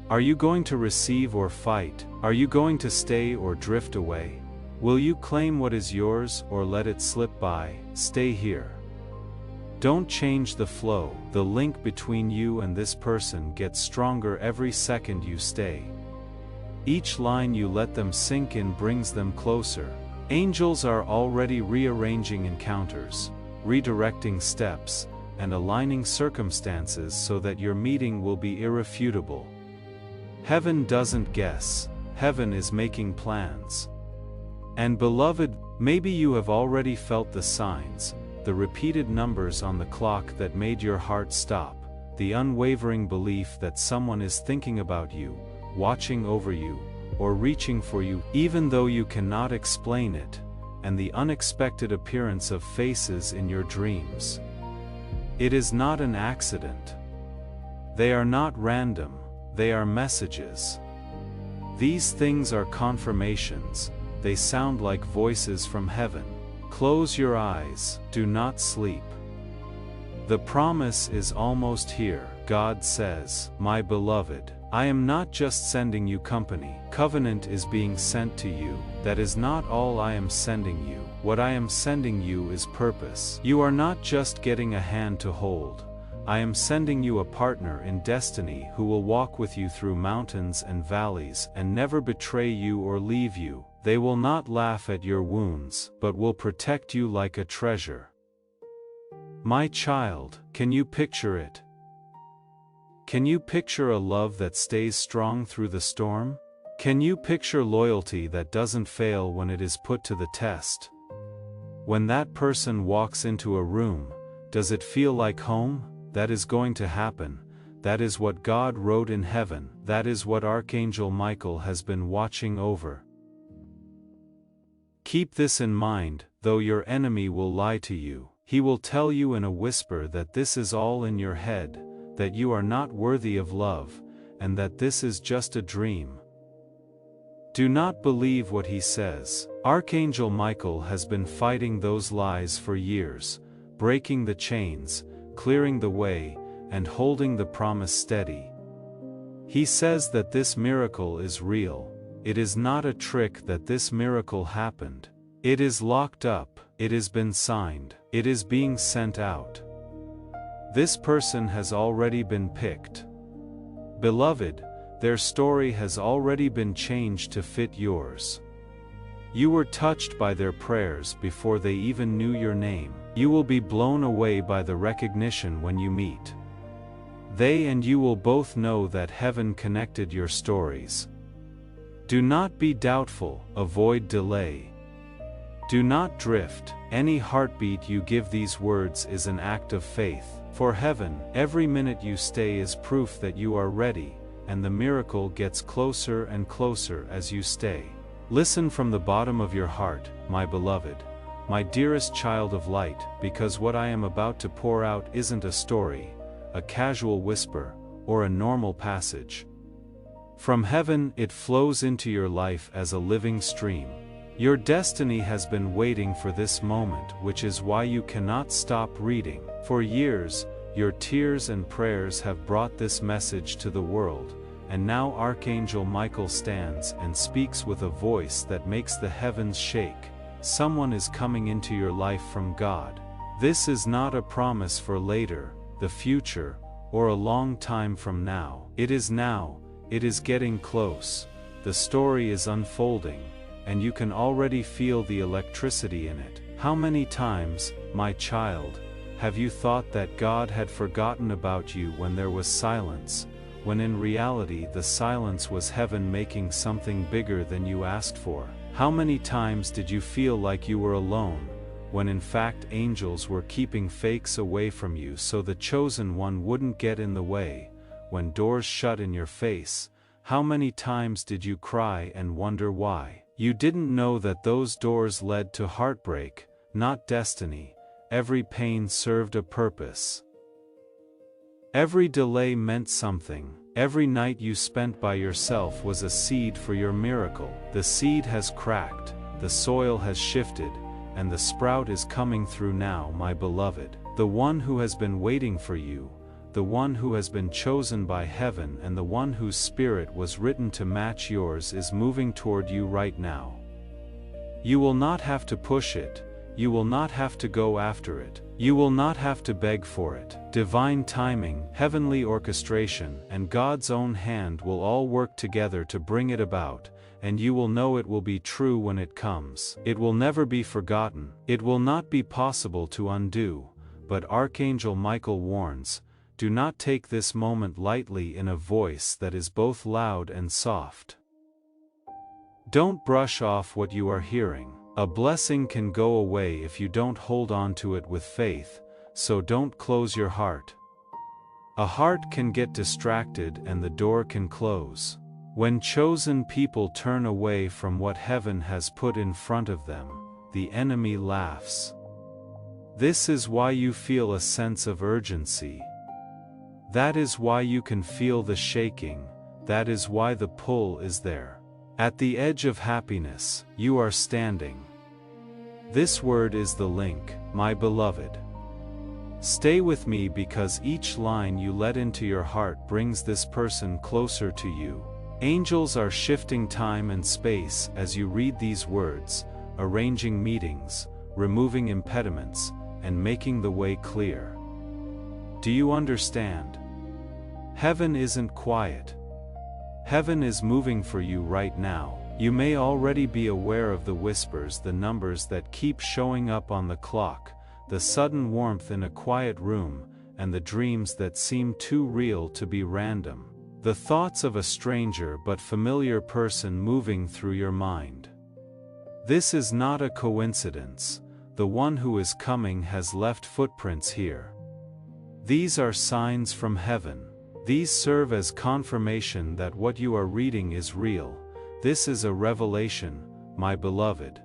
Are you going to receive or fight? Are you going to stay or drift away? Will you claim what is yours or let it slip by? Stay here. Don't change the flow. The link between you and this person gets stronger every second you stay. Each line you let them sink in brings them closer. Angels are already rearranging encounters, redirecting steps, and aligning circumstances so that your meeting will be irrefutable. Heaven doesn't guess, heaven is making plans. And beloved, maybe you have already felt the signs, the repeated numbers on the clock that made your heart stop, the unwavering belief that someone is thinking about you, watching over you, or reaching for you, even though you cannot explain it, and the unexpected appearance of faces in your dreams. It is not an accident. They are not random, they are messages. These things are confirmations, they sound like voices from heaven. Close your eyes, do not sleep. The promise is almost here. God says, "My beloved, I am not just sending you company. Covenant is being sent to you. That is not all I am sending you. What I am sending you is purpose. You are not just getting a hand to hold. I am sending you a partner in destiny who will walk with you through mountains and valleys and never betray you or leave you. They will not laugh at your wounds, but will protect you like a treasure." My child, can you picture it? Can you picture a love that stays strong through the storm? Can you picture loyalty that doesn't fail when it is put to the test? When that person walks into a room, does it feel like home? That is going to happen. That is what God wrote in heaven. That is what Archangel Michael has been watching over. Keep this in mind, though your enemy will lie to you. He will tell you in a whisper that this is all in your head, that you are not worthy of love, and that this is just a dream. Do not believe what he says. Archangel Michael has been fighting those lies for years, breaking the chains, clearing the way, and holding the promise steady. He says that this miracle is real. It is not a trick that this miracle happened. It is locked up, it has been signed, it is being sent out. This person has already been picked. Beloved, their story has already been changed to fit yours. You were touched by their prayers before they even knew your name. You will be blown away by the recognition when you meet. They and you will both know that heaven connected your stories. Do not be doubtful, avoid delay. Do not drift. Any heartbeat you give these words is an act of faith. For heaven, every minute you stay is proof that you are ready, and the miracle gets closer and closer as you stay. Listen from the bottom of your heart, my beloved, my dearest child of light, because what I am about to pour out isn't a story, a casual whisper, or a normal passage. From heaven it flows into your life as a living stream. Your destiny has been waiting for this moment, which is why you cannot stop reading. For years, your tears and prayers have brought this message to the world, and now Archangel Michael stands and speaks with a voice that makes the heavens shake. Someone is coming into your life from God. This is not a promise for later, the future, or a long time from now. It is now, it is getting close, the story is unfolding, and you can already feel the electricity in it. How many times, my child, have you thought that God had forgotten about you when there was silence, when in reality the silence was heaven making something bigger than you asked for? How many times did you feel like you were alone, when in fact angels were keeping fakes away from you so the chosen one wouldn't get in the way, when doors shut in your face? How many times did you cry and wonder why? You didn't know that those doors led to heartbreak, not destiny. Every pain served a purpose. Every delay meant something. Every night you spent by yourself was a seed for your miracle. The seed has cracked, the soil has shifted, and the sprout is coming through now, my beloved. The one who has been waiting for you, the one who has been chosen by heaven and the one whose spirit was written to match yours is moving toward you right now. You will not have to push it. You will not have to go after it. You will not have to beg for it. Divine timing, heavenly orchestration, and God's own hand will all work together to bring it about, and you will know it will be true when it comes. It will never be forgotten. It will not be possible to undo. But Archangel Michael warns, do not take this moment lightly in a voice that is both loud and soft. Don't brush off what you are hearing. A blessing can go away if you don't hold on to it with faith, so don't close your heart. A heart can get distracted and the door can close. When chosen people turn away from what heaven has put in front of them, the enemy laughs. This is why you feel a sense of urgency. That is why you can feel the shaking, that is why the pull is there. At the edge of happiness, you are standing. This word is the link, my beloved. Stay with me because each line you let into your heart brings this person closer to you. Angels are shifting time and space as you read these words, arranging meetings, removing impediments, and making the way clear. Do you understand? Heaven isn't quiet. Heaven is moving for you right now. You may already be aware of the whispers, the numbers that keep showing up on the clock, the sudden warmth in a quiet room, and the dreams that seem too real to be random. The thoughts of a stranger but familiar person moving through your mind. This is not a coincidence. The one who is coming has left footprints here. These are signs from heaven. These serve as confirmation that what you are reading is real. This is a revelation, my beloved.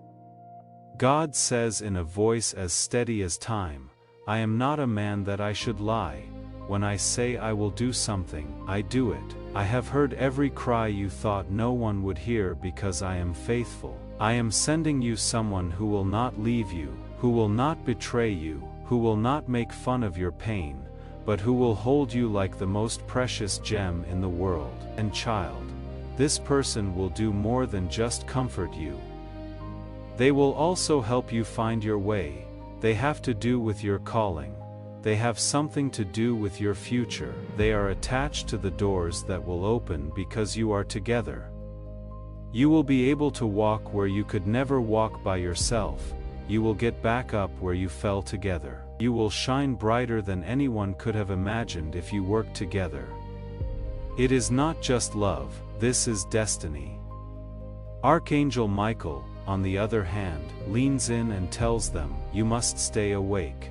God says in a voice as steady as time, I am not a man that I should lie, When I say I will do something, I do it. I have heard every cry you thought no one would hear because I am faithful. I am sending you someone who will not leave you, who will not betray you, who will not make fun of your pain, but who will hold you like the most precious gem in the world. And child, this person will do more than just comfort you. They will also help you find your way. They have to do with your calling. They have something to do with your future. They are attached to the doors that will open because you are together. You will be able to walk where you could never walk by yourself. You will get back up where you fell together. You will shine brighter than anyone could have imagined if you worked together. It is not just love, this is destiny. Archangel Michael, on the other hand, leans in and tells them, you must stay awake.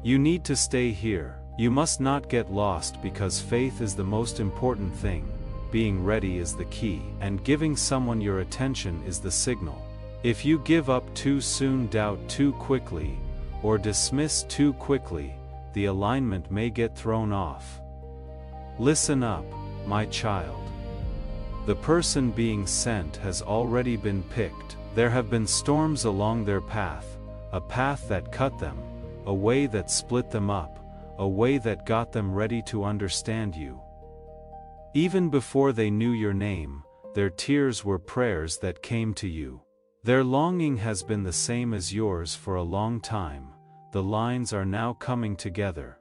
You need to stay here. You must not get lost because faith is the most important thing. Being ready is the key, and giving someone your attention is the signal. If you give up too soon, doubt too quickly, or dismiss too quickly, the alignment may get thrown off. Listen up, my child. The person being sent has already been picked. There have been storms along their path, a path that cut them, a way that split them up, a way that got them ready to understand you. Even before they knew your name, their tears were prayers that came to you. Their longing has been the same as yours for a long time. The lines are now coming together.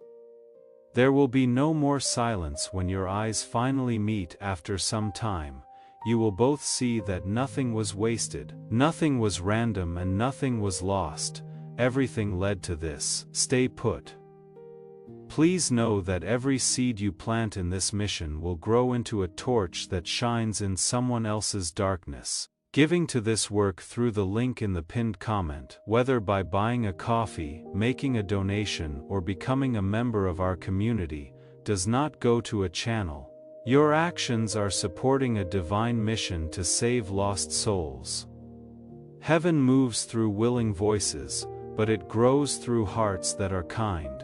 There will be no more silence when your eyes finally meet after some time. You will both see that nothing was wasted, nothing was random, and nothing was lost. Everything led to this. Stay put. Please know that every seed you plant in this mission will grow into a torch that shines in someone else's darkness. Giving to this work through the link in the pinned comment, whether by buying a coffee, making a donation, or becoming a member of our community, does not go to a channel. Your actions are supporting a divine mission to save lost souls. Heaven moves through willing voices, but it grows through hearts that are kind.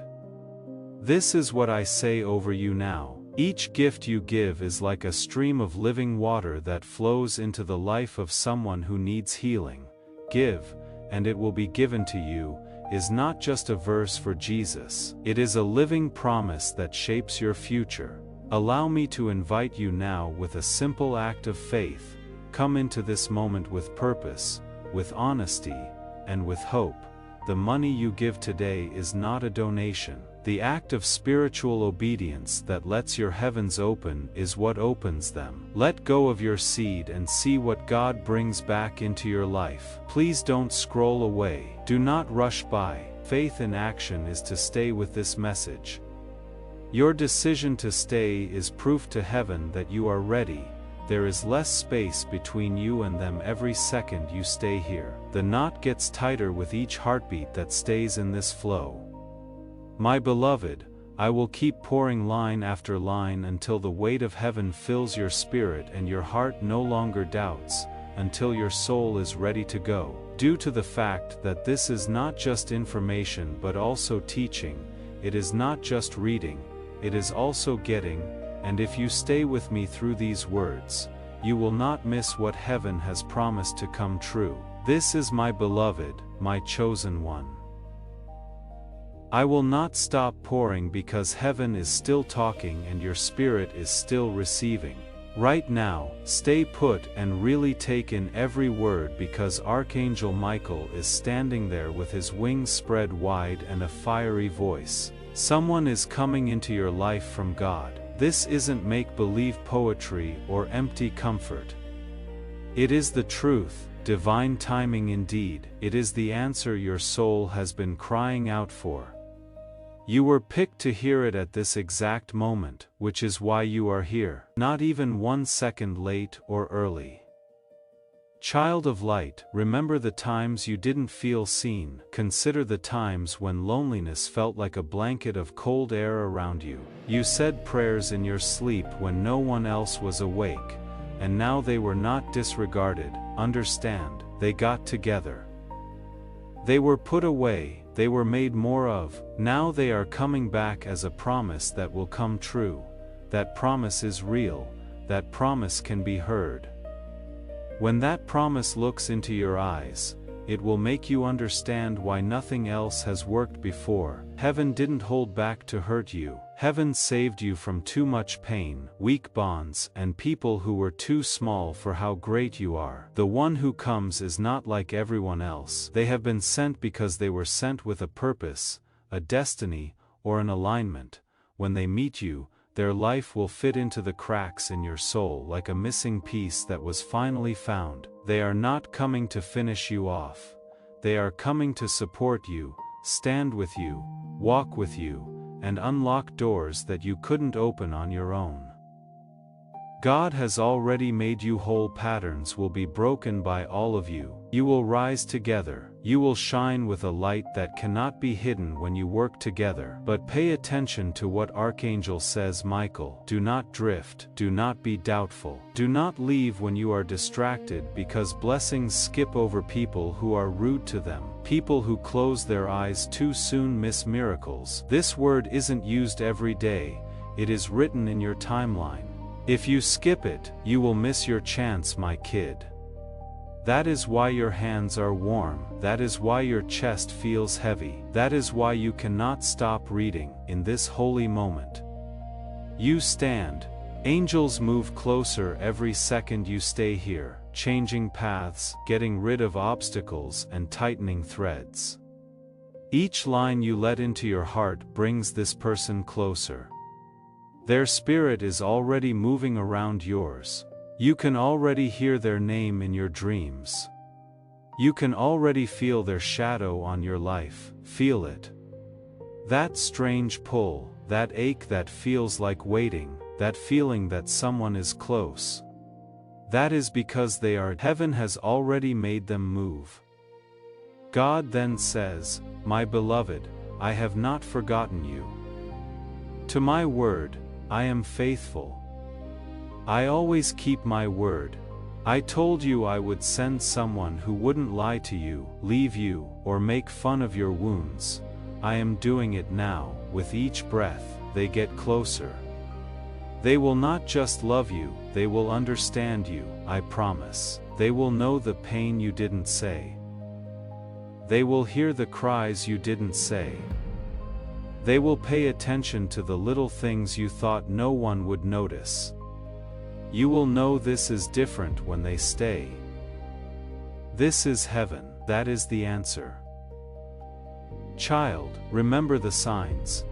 This is what I say over you now. Each gift you give is like a stream of living water that flows into the life of someone who needs healing. Give, and it will be given to you, is not just a verse for Jesus. It is a living promise that shapes your future. Allow me to invite you now with a simple act of faith. Come into this moment with purpose, with honesty, and with hope. The money you give today is not a donation. The act of spiritual obedience that lets your heavens open is what opens them. Let go of your seed and see what God brings back into your life. Please don't scroll away. Do not rush by. Faith in action is to stay with this message. Your decision to stay is proof to heaven that you are ready. There is less space between you and them every second you stay here. The knot gets tighter with each heartbeat that stays in this flow. My beloved, I will keep pouring line after line until the weight of heaven fills your spirit and your heart no longer doubts, until your soul is ready to go. Due to the fact that this is not just information but also teaching, it is not just reading, it is also getting, and if you stay with me through these words, you will not miss what heaven has promised to come true. This is my beloved, my chosen one. I will not stop pouring because heaven is still talking and your spirit is still receiving. Right now, stay put and really take in every word because Archangel Michael is standing there with his wings spread wide and a fiery voice. Someone is coming into your life from God. This isn't make-believe poetry or empty comfort. It is the truth, divine timing indeed. It is the answer your soul has been crying out for. You were picked to hear it at this exact moment, which is why you are here, not even 1 second late or early. Child of light, remember the times you didn't feel seen. Consider the times when loneliness felt like a blanket of cold air around you. You said prayers in your sleep when no one else was awake, and now they were not disregarded. Understand, they got together. They were put away, they were made more of, now they are coming back as a promise that will come true. That promise is real, that promise can be heard. When that promise looks into your eyes, it will make you understand why nothing else has worked before. Heaven didn't hold back to hurt you. Heaven saved you from too much pain, weak bonds, and people who were too small for how great you are. The one who comes is not like everyone else. They have been sent because they were sent with a purpose, a destiny, or an alignment. When they meet you, their life will fit into the cracks in your soul like a missing piece that was finally found. They are not coming to finish you off. They are coming to support you, stand with you, walk with you, and unlock doors that you couldn't open on your own. God has already made you whole. Patterns will be broken by all of you. You will rise together. You will shine with a light that cannot be hidden when you work together. But pay attention to what Archangel says. Michael, do not drift, do not be doubtful. Do not leave when you are distracted, because blessings skip over people who are rude to them. People who close their eyes too soon miss miracles. This word isn't used every day, it is written in your timeline. If you skip it, you will miss your chance, my kid. That is why your hands are warm, that is why your chest feels heavy, that is why you cannot stop reading. In this holy moment, you stand. Angels move closer every second you stay here, changing paths, getting rid of obstacles, and tightening threads. Each line you let into your heart brings this person closer. Their spirit is already moving around yours. You can already hear their name in your dreams. You can already feel their shadow on your life. Feel it. That strange pull, that ache that feels like waiting, that feeling that someone is close. That is because they are. Heaven has already made them move. God then says, "My beloved, I have not forgotten you. To my word, I am faithful. I always keep my word. I told you I would send someone who wouldn't lie to you, leave you, or make fun of your wounds. I am doing it now. With each breath, they get closer. They will not just love you, they will understand you, I promise. They will know the pain you didn't say. They will hear the cries you didn't say. They will pay attention to the little things you thought no one would notice. You will know this is different when they stay. This is heaven, that is the answer. Child, remember the signs.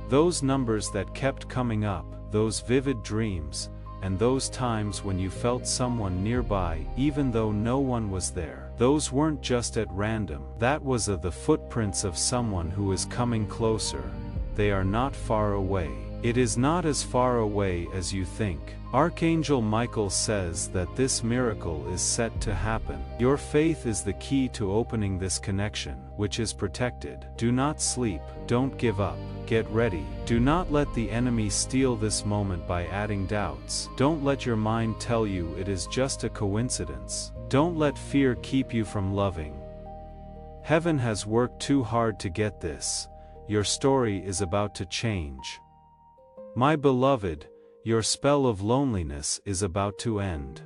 Those numbers that kept coming up, those vivid dreams, and those times when you felt someone nearby even though no one was there. Those weren't just at random. That was the footprints of someone who is coming closer. They are not far away. It is not as far away as you think. Archangel Michael says that this miracle is set to happen. Your faith is the key to opening this connection, which is protected. Do not sleep, don't give up, get ready. Do not let the enemy steal this moment by adding doubts. Don't let your mind tell you it is just a coincidence. Don't let fear keep you from loving. Heaven has worked too hard to get this. Your story is about to change. My beloved, your spell of loneliness is about to end.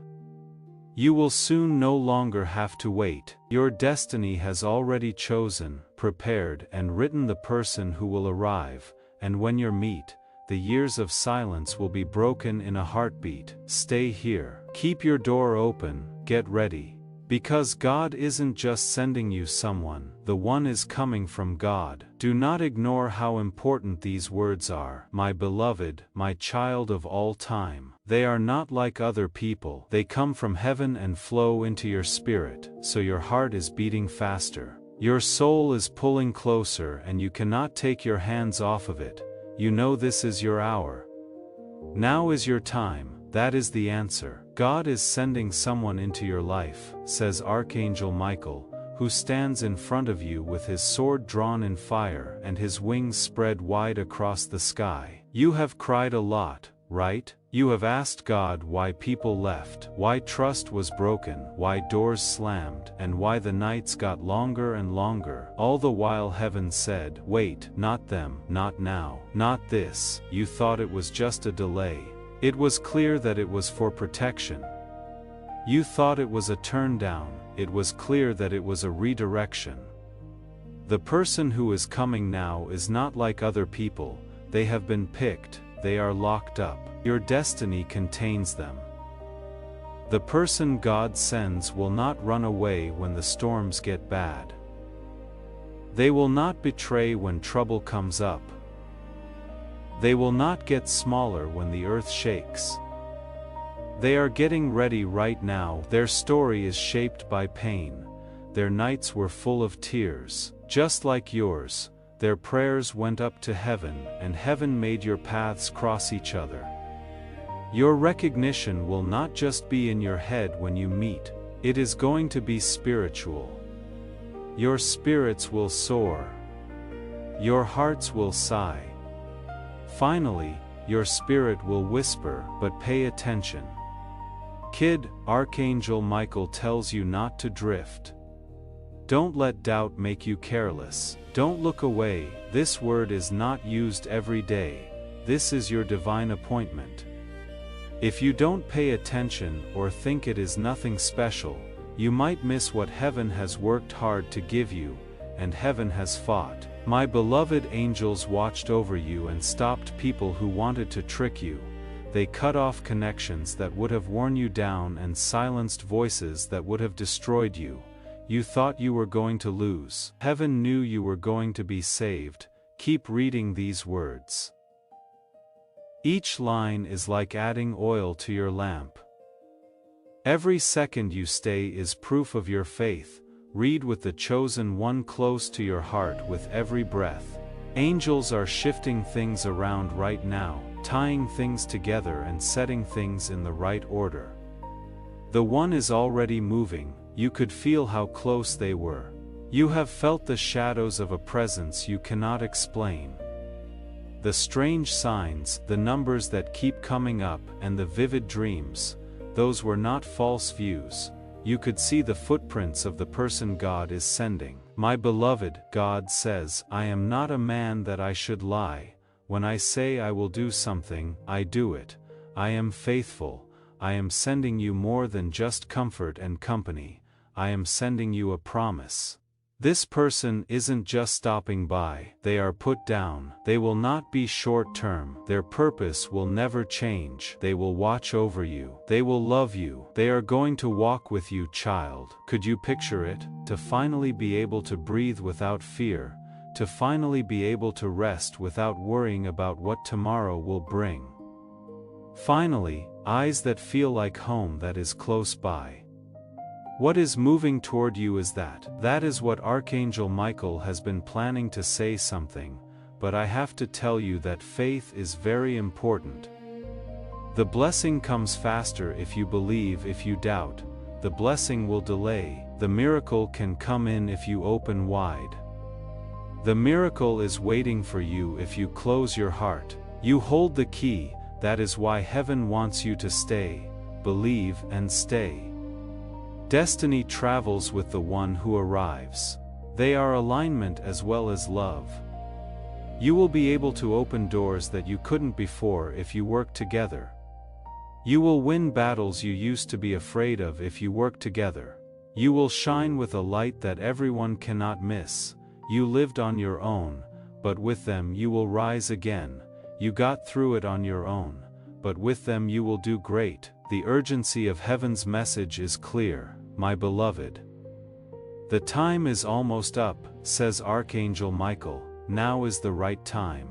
You will soon no longer have to wait. Your destiny has already chosen, prepared, and written the person who will arrive, and when you meet, the years of silence will be broken in a heartbeat. Stay here. Keep your door open, get ready. Because God isn't just sending you someone, the one is coming from God. Do not ignore how important these words are. My beloved, my child of all time. They are not like other people. They come from heaven and flow into your spirit, so your heart is beating faster. Your soul is pulling closer and you cannot take your hands off of it. You know this is your hour. Now is your time. That is the answer. God is sending someone into your life, says Archangel Michael, who stands in front of you with his sword drawn in fire and his wings spread wide across the sky. You have cried a lot, right? You have asked God why people left, why trust was broken, why doors slammed, and why the nights got longer and longer. All the while heaven said, wait, not them, not now, not this. You thought it was just a delay. It was clear that it was for protection. You thought it was a turn down. It was clear that it was a redirection. The person who is coming now is not like other people. They have been picked. They are locked up. Your destiny contains them. The person God sends will not run away when the storms get bad. They will not betray when trouble comes up. They will not get smaller when the earth shakes. They are getting ready right now. Their story is shaped by pain. Their nights were full of tears, just like yours. Their prayers went up to heaven, and heaven made your paths cross each other. Your recognition will not just be in your head when you meet, it is going to be spiritual. Your spirits will soar. Your hearts will sigh. Finally, your spirit will whisper, but pay attention. Kid, Archangel Michael tells you not to drift. Don't let doubt make you careless. Don't look away. This word is not used every day. This is your divine appointment. If you don't pay attention or think it is nothing special, you might miss what heaven has worked hard to give you, and heaven has fought. My beloved angels watched over you and stopped people who wanted to trick you. They cut off connections that would have worn you down and silenced voices that would have destroyed you. You thought you were going to lose. Heaven knew you were going to be saved. Keep reading these words. Each line is like adding oil to your lamp. Every second you stay is proof of your faith. Read with the chosen one close to your heart with every breath. Angels are shifting things around right now, tying things together and setting things in the right order. The one is already moving. You could feel how close they were. You have felt the shadows of a presence you cannot explain. The strange signs, the numbers that keep coming up, and the vivid dreams, those were not false views. You could see the footprints of the person God is sending. My beloved, God says, I am not a man that I should lie. When I say I will do something, I do it. I am faithful. I am sending you more than just comfort and company. I am sending you a promise. This person isn't just stopping by. They are put down. They will not be short-term. Their purpose will never change. They will watch over you. They will love you. They are going to walk with you, child. Could you picture it? To finally be able to breathe without fear. To finally be able to rest without worrying about what tomorrow will bring. Finally, eyes that feel like home that is close by. What is moving toward you is that. That is what Archangel Michael has been planning to say something, but I have to tell you that faith is very important. The blessing comes faster if you believe. If you doubt, the blessing will delay. The miracle can come in if you open wide. The miracle is waiting for you if you close your heart. You hold the key. That is why heaven wants you to stay, believe and stay. Destiny travels with the one who arrives. They are alignment as well as love. You will be able to open doors that you couldn't before if you work together. You will win battles you used to be afraid of if you work together. You will shine with a light that everyone cannot miss. You lived on your own, but with them you will rise again. You got through it on your own, but with them you will do great. The urgency of heaven's message is clear, my beloved. The time is almost up, says Archangel Michael. Now is the right time.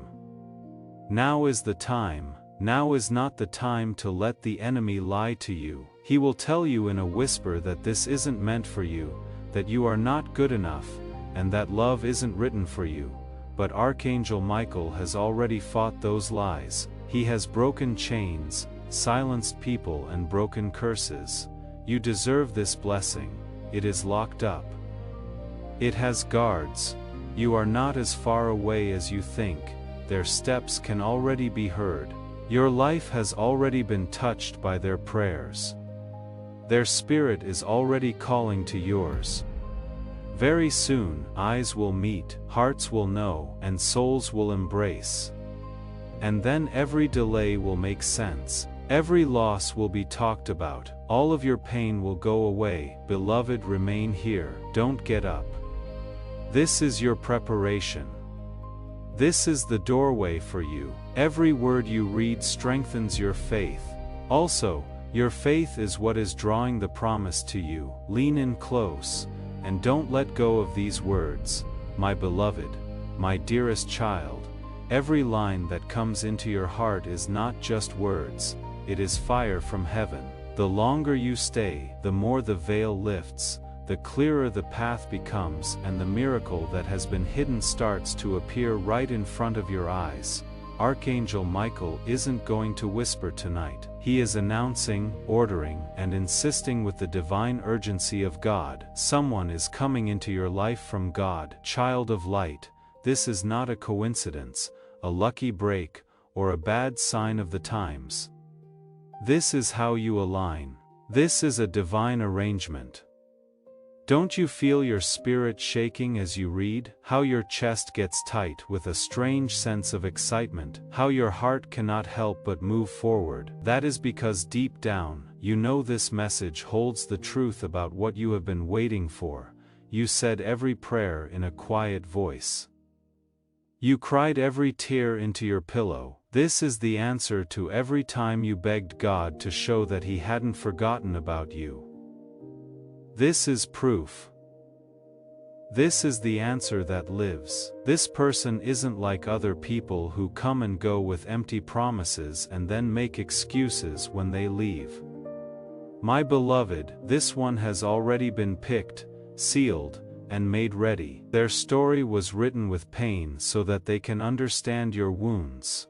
Now is the time. Now is not the time to let the enemy lie to you. He will tell you in a whisper that this isn't meant for you, that you are not good enough, and that love isn't written for you. But Archangel Michael has already fought those lies. He has broken chains, silenced people and broken curses. You deserve this blessing. It is locked up. It has guards. You are not as far away as you think. Their steps can already be heard. Your life has already been touched by their prayers. Their spirit is already calling to yours. Very soon, eyes will meet, hearts will know, and souls will embrace. And then every delay will make sense. Every loss will be talked about. All of your pain will go away. Beloved, remain here. Don't get up. This is your preparation. This is the doorway for you. Every word you read strengthens your faith. Also, your faith is what is drawing the promise to you. Lean in close, and don't let go of these words. My beloved, my dearest child, every line that comes into your heart is not just words, it is fire from heaven. The longer you stay, the more the veil lifts, the clearer the path becomes, and the miracle that has been hidden starts to appear right in front of your eyes. Archangel Michael isn't going to whisper tonight. He is announcing, ordering, and insisting with the divine urgency of God. Someone is coming into your life from God. Child of light, this is not a coincidence, a lucky break, or a bad sign of the times. This is how you align. This is a divine arrangement. Don't you feel your spirit shaking as you read? How your chest gets tight with a strange sense of excitement? How your heart cannot help but move forward? That is because deep down, you know this message holds the truth about what you have been waiting for. You said every prayer in a quiet voice. You cried every tear into your pillow. This is the answer to every time you begged God to show that He hadn't forgotten about you. This is proof. This is the answer that lives. This person isn't like other people who come and go with empty promises and then make excuses when they leave. My beloved, this one has already been picked, sealed, and made ready. Their story was written with pain so that they can understand your wounds.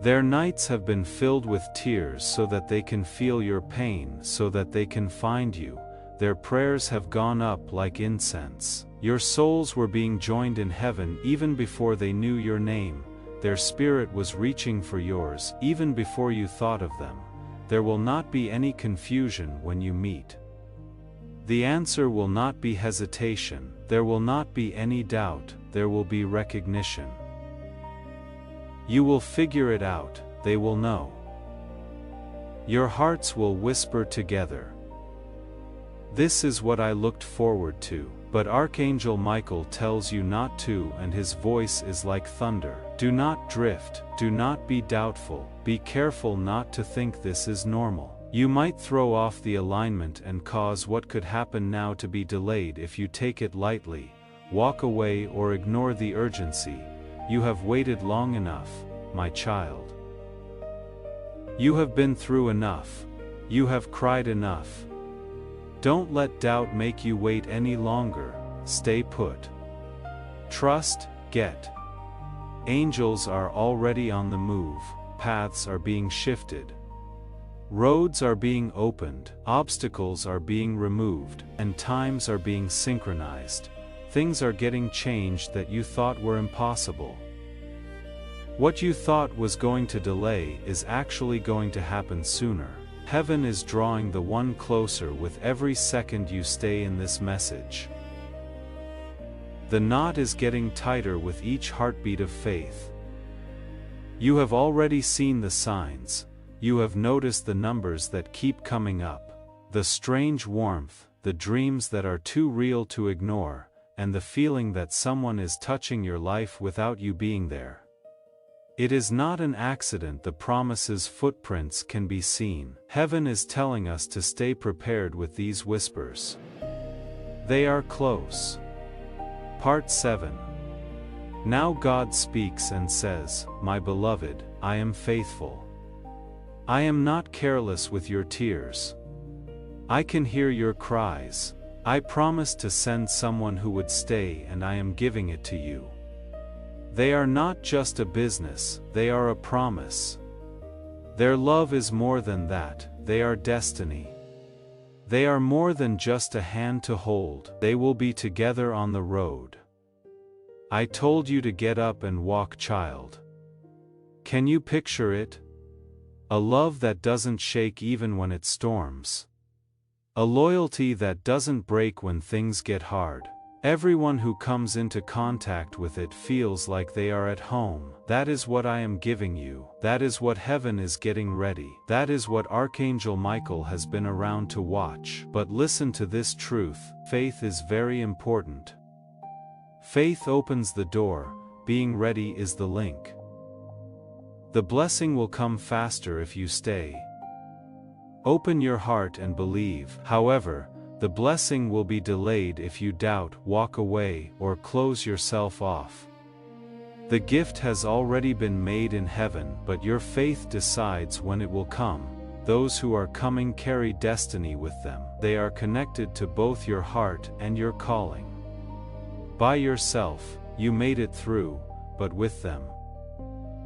Their nights have been filled with tears so that they can feel your pain, so that they can find you. Their prayers have gone up like incense. Your souls were being joined in heaven even before they knew your name. Their spirit was reaching for yours even before you thought of them. There will not be any confusion when you meet. The answer will not be hesitation. There will not be any doubt. There will be recognition. You will figure it out. They will know. Your hearts will whisper together. This is what I looked forward to. But Archangel Michael tells you not to, and his voice is like thunder. Do not drift. Do not be doubtful. Be careful not to think this is normal. You might throw off the alignment and cause what could happen now to be delayed if you take it lightly, walk away, or ignore the urgency. You have waited long enough, my child. You have been through enough. You have cried enough. Don't let doubt make you wait any longer. Stay put. Trust, get. Angels are already on the move. Paths are being shifted. Roads are being opened. Obstacles are being removed. And times are being synchronized. Things are getting changed that you thought were impossible. What you thought was going to delay is actually going to happen sooner. Heaven is drawing the one closer with every second you stay in this message. The knot is getting tighter with each heartbeat of faith. You have already seen the signs. You have noticed the numbers that keep coming up. The strange warmth, the dreams that are too real to ignore, and the feeling that someone is touching your life without you being there. It is not an accident the promise's footprints can be seen. Heaven is telling us to stay prepared with these whispers. They are close. Part 7. Now God speaks and says, My beloved, I am faithful. I am not careless with your tears. I can hear your cries. I promised to send someone who would stay, and I am giving it to you. They are not just a business, they are a promise. Their love is more than that, they are destiny. They are more than just a hand to hold, they will be together on the road. I told you to get up and walk, child. Can you picture it? A love that doesn't shake even when it storms. A loyalty that doesn't break when things get hard. Everyone who comes into contact with it feels like they are at home. That is what I am giving you. That is what heaven is getting ready. That is what Archangel Michael has been around to watch. But listen to this truth, faith is very important. Faith opens the door, being ready is the link. The blessing will come faster if you stay. Open your heart and believe. However, the blessing will be delayed if you doubt, walk away, or close yourself off. The gift has already been made in heaven, but your faith decides when it will come. Those who are coming carry destiny with them. They are connected to both your heart and your calling. By yourself, you made it through, but with them,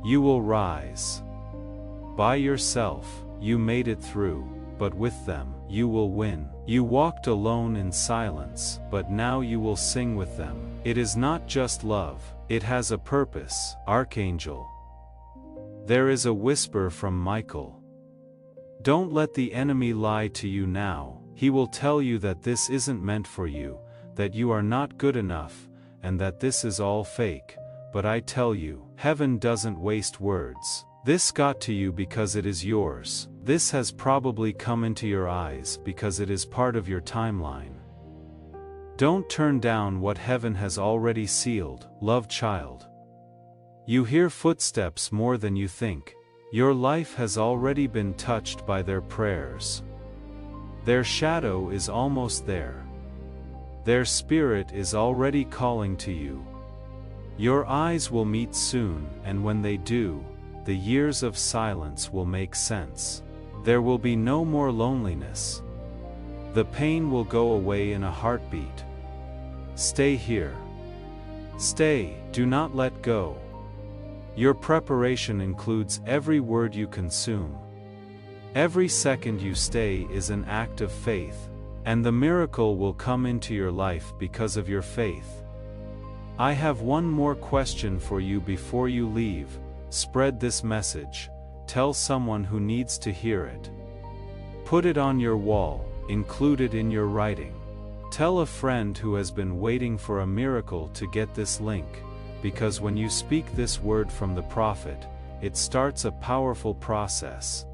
you will rise. By yourself, you made it through, but with them, you will win. You walked alone in silence, but now you will sing with them. It is not just love, it has a purpose. Archangel. There is a whisper from Michael. Don't let the enemy lie to you now. He will tell you that this isn't meant for you, that you are not good enough, and that this is all fake. But I tell you, heaven doesn't waste words. This got to you because it is yours. This has probably come into your eyes because it is part of your timeline. Don't turn down what heaven has already sealed, loved child. You hear footsteps more than you think. Your life has already been touched by their prayers. Their shadow is almost there. Their spirit is already calling to you. Your eyes will meet soon, and when they do, the years of silence will make sense. There will be no more loneliness. The pain will go away in a heartbeat. Stay here. Stay, do not let go. Your preparation includes every word you consume. Every second you stay is an act of faith, and the miracle will come into your life because of your faith. I have one more question for you before you leave. Spread this message. Tell someone who needs to hear it. Put it on your wall, include it in your writing. Tell a friend who has been waiting for a miracle to get this link, because when you speak this word from the prophet, it starts a powerful process.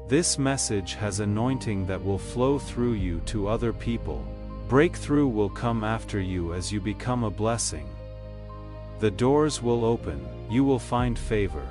This message has anointing that will flow through you to other people. Breakthrough will come after you as you become a blessing. The doors will open, you will find favor.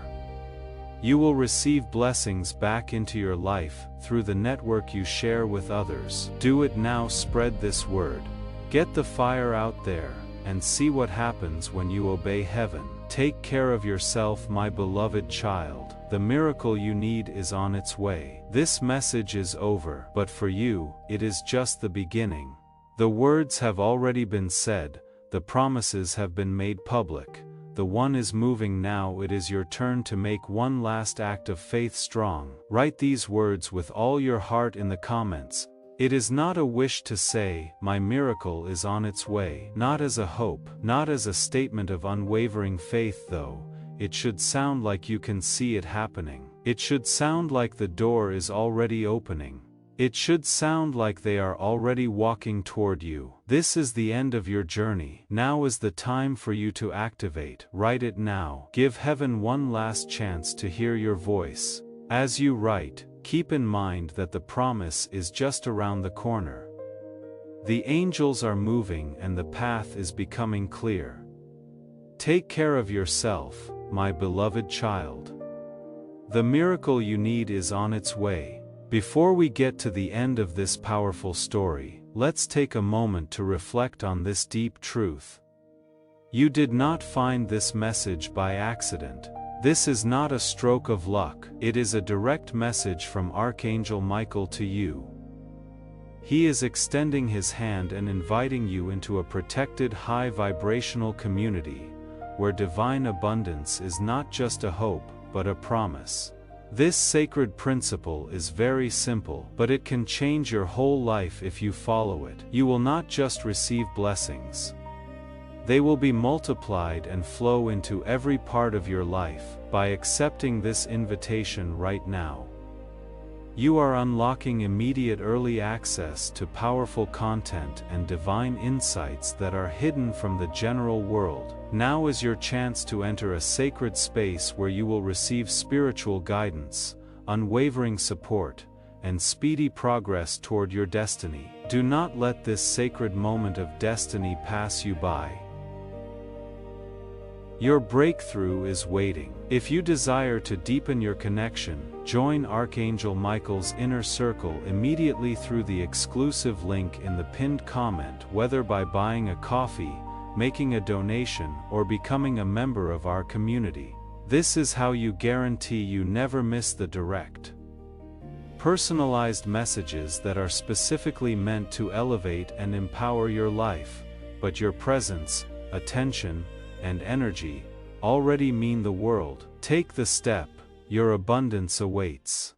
You will receive blessings back into your life through the network you share with others. Do it now, spread this word. Get the fire out there, and see what happens when you obey heaven. Take care of yourself, my beloved child. The miracle you need is on its way. This message is over, but for you, it is just the beginning. The words have already been said, the promises have been made public. The one is moving now. It is your turn to make one last act of faith strong. Write these words with all your heart in the comments. It is not a wish to say, my miracle is on its way. Not as a hope, not as a statement of unwavering faith though. It should sound like you can see it happening. It should sound like the door is already opening. It should sound like they are already walking toward you. This is the end of your journey. Now is the time for you to activate. Write it now. Give heaven one last chance to hear your voice. As you write, keep in mind that the promise is just around the corner. The angels are moving and the path is becoming clear. Take care of yourself, my beloved child. The miracle you need is on its way. Before we get to the end of this powerful story, let's take a moment to reflect on this deep truth. You did not find this message by accident. This is not a stroke of luck. It is a direct message from Archangel Michael to you. He is extending his hand and inviting you into a protected high vibrational community, where divine abundance is not just a hope, but a promise. This sacred principle is very simple, but it can change your whole life if you follow it. You will not just receive blessings. They will be multiplied and flow into every part of your life by accepting this invitation right now. You are unlocking immediate early access to powerful content and divine insights that are hidden from the general world. Now is your chance to enter a sacred space where you will receive spiritual guidance, unwavering support, and speedy progress toward your destiny. Do not let this sacred moment of destiny pass you by. Your breakthrough is waiting. If you desire to deepen your connection, join Archangel Michael's inner circle immediately through the exclusive link in the pinned comment, whether by buying a coffee, making a donation, or becoming a member of our community. This is how you guarantee you never miss the direct, personalized messages that are specifically meant to elevate and empower your life, but your presence, attention, and energy already mean the world. Take the step, your abundance awaits.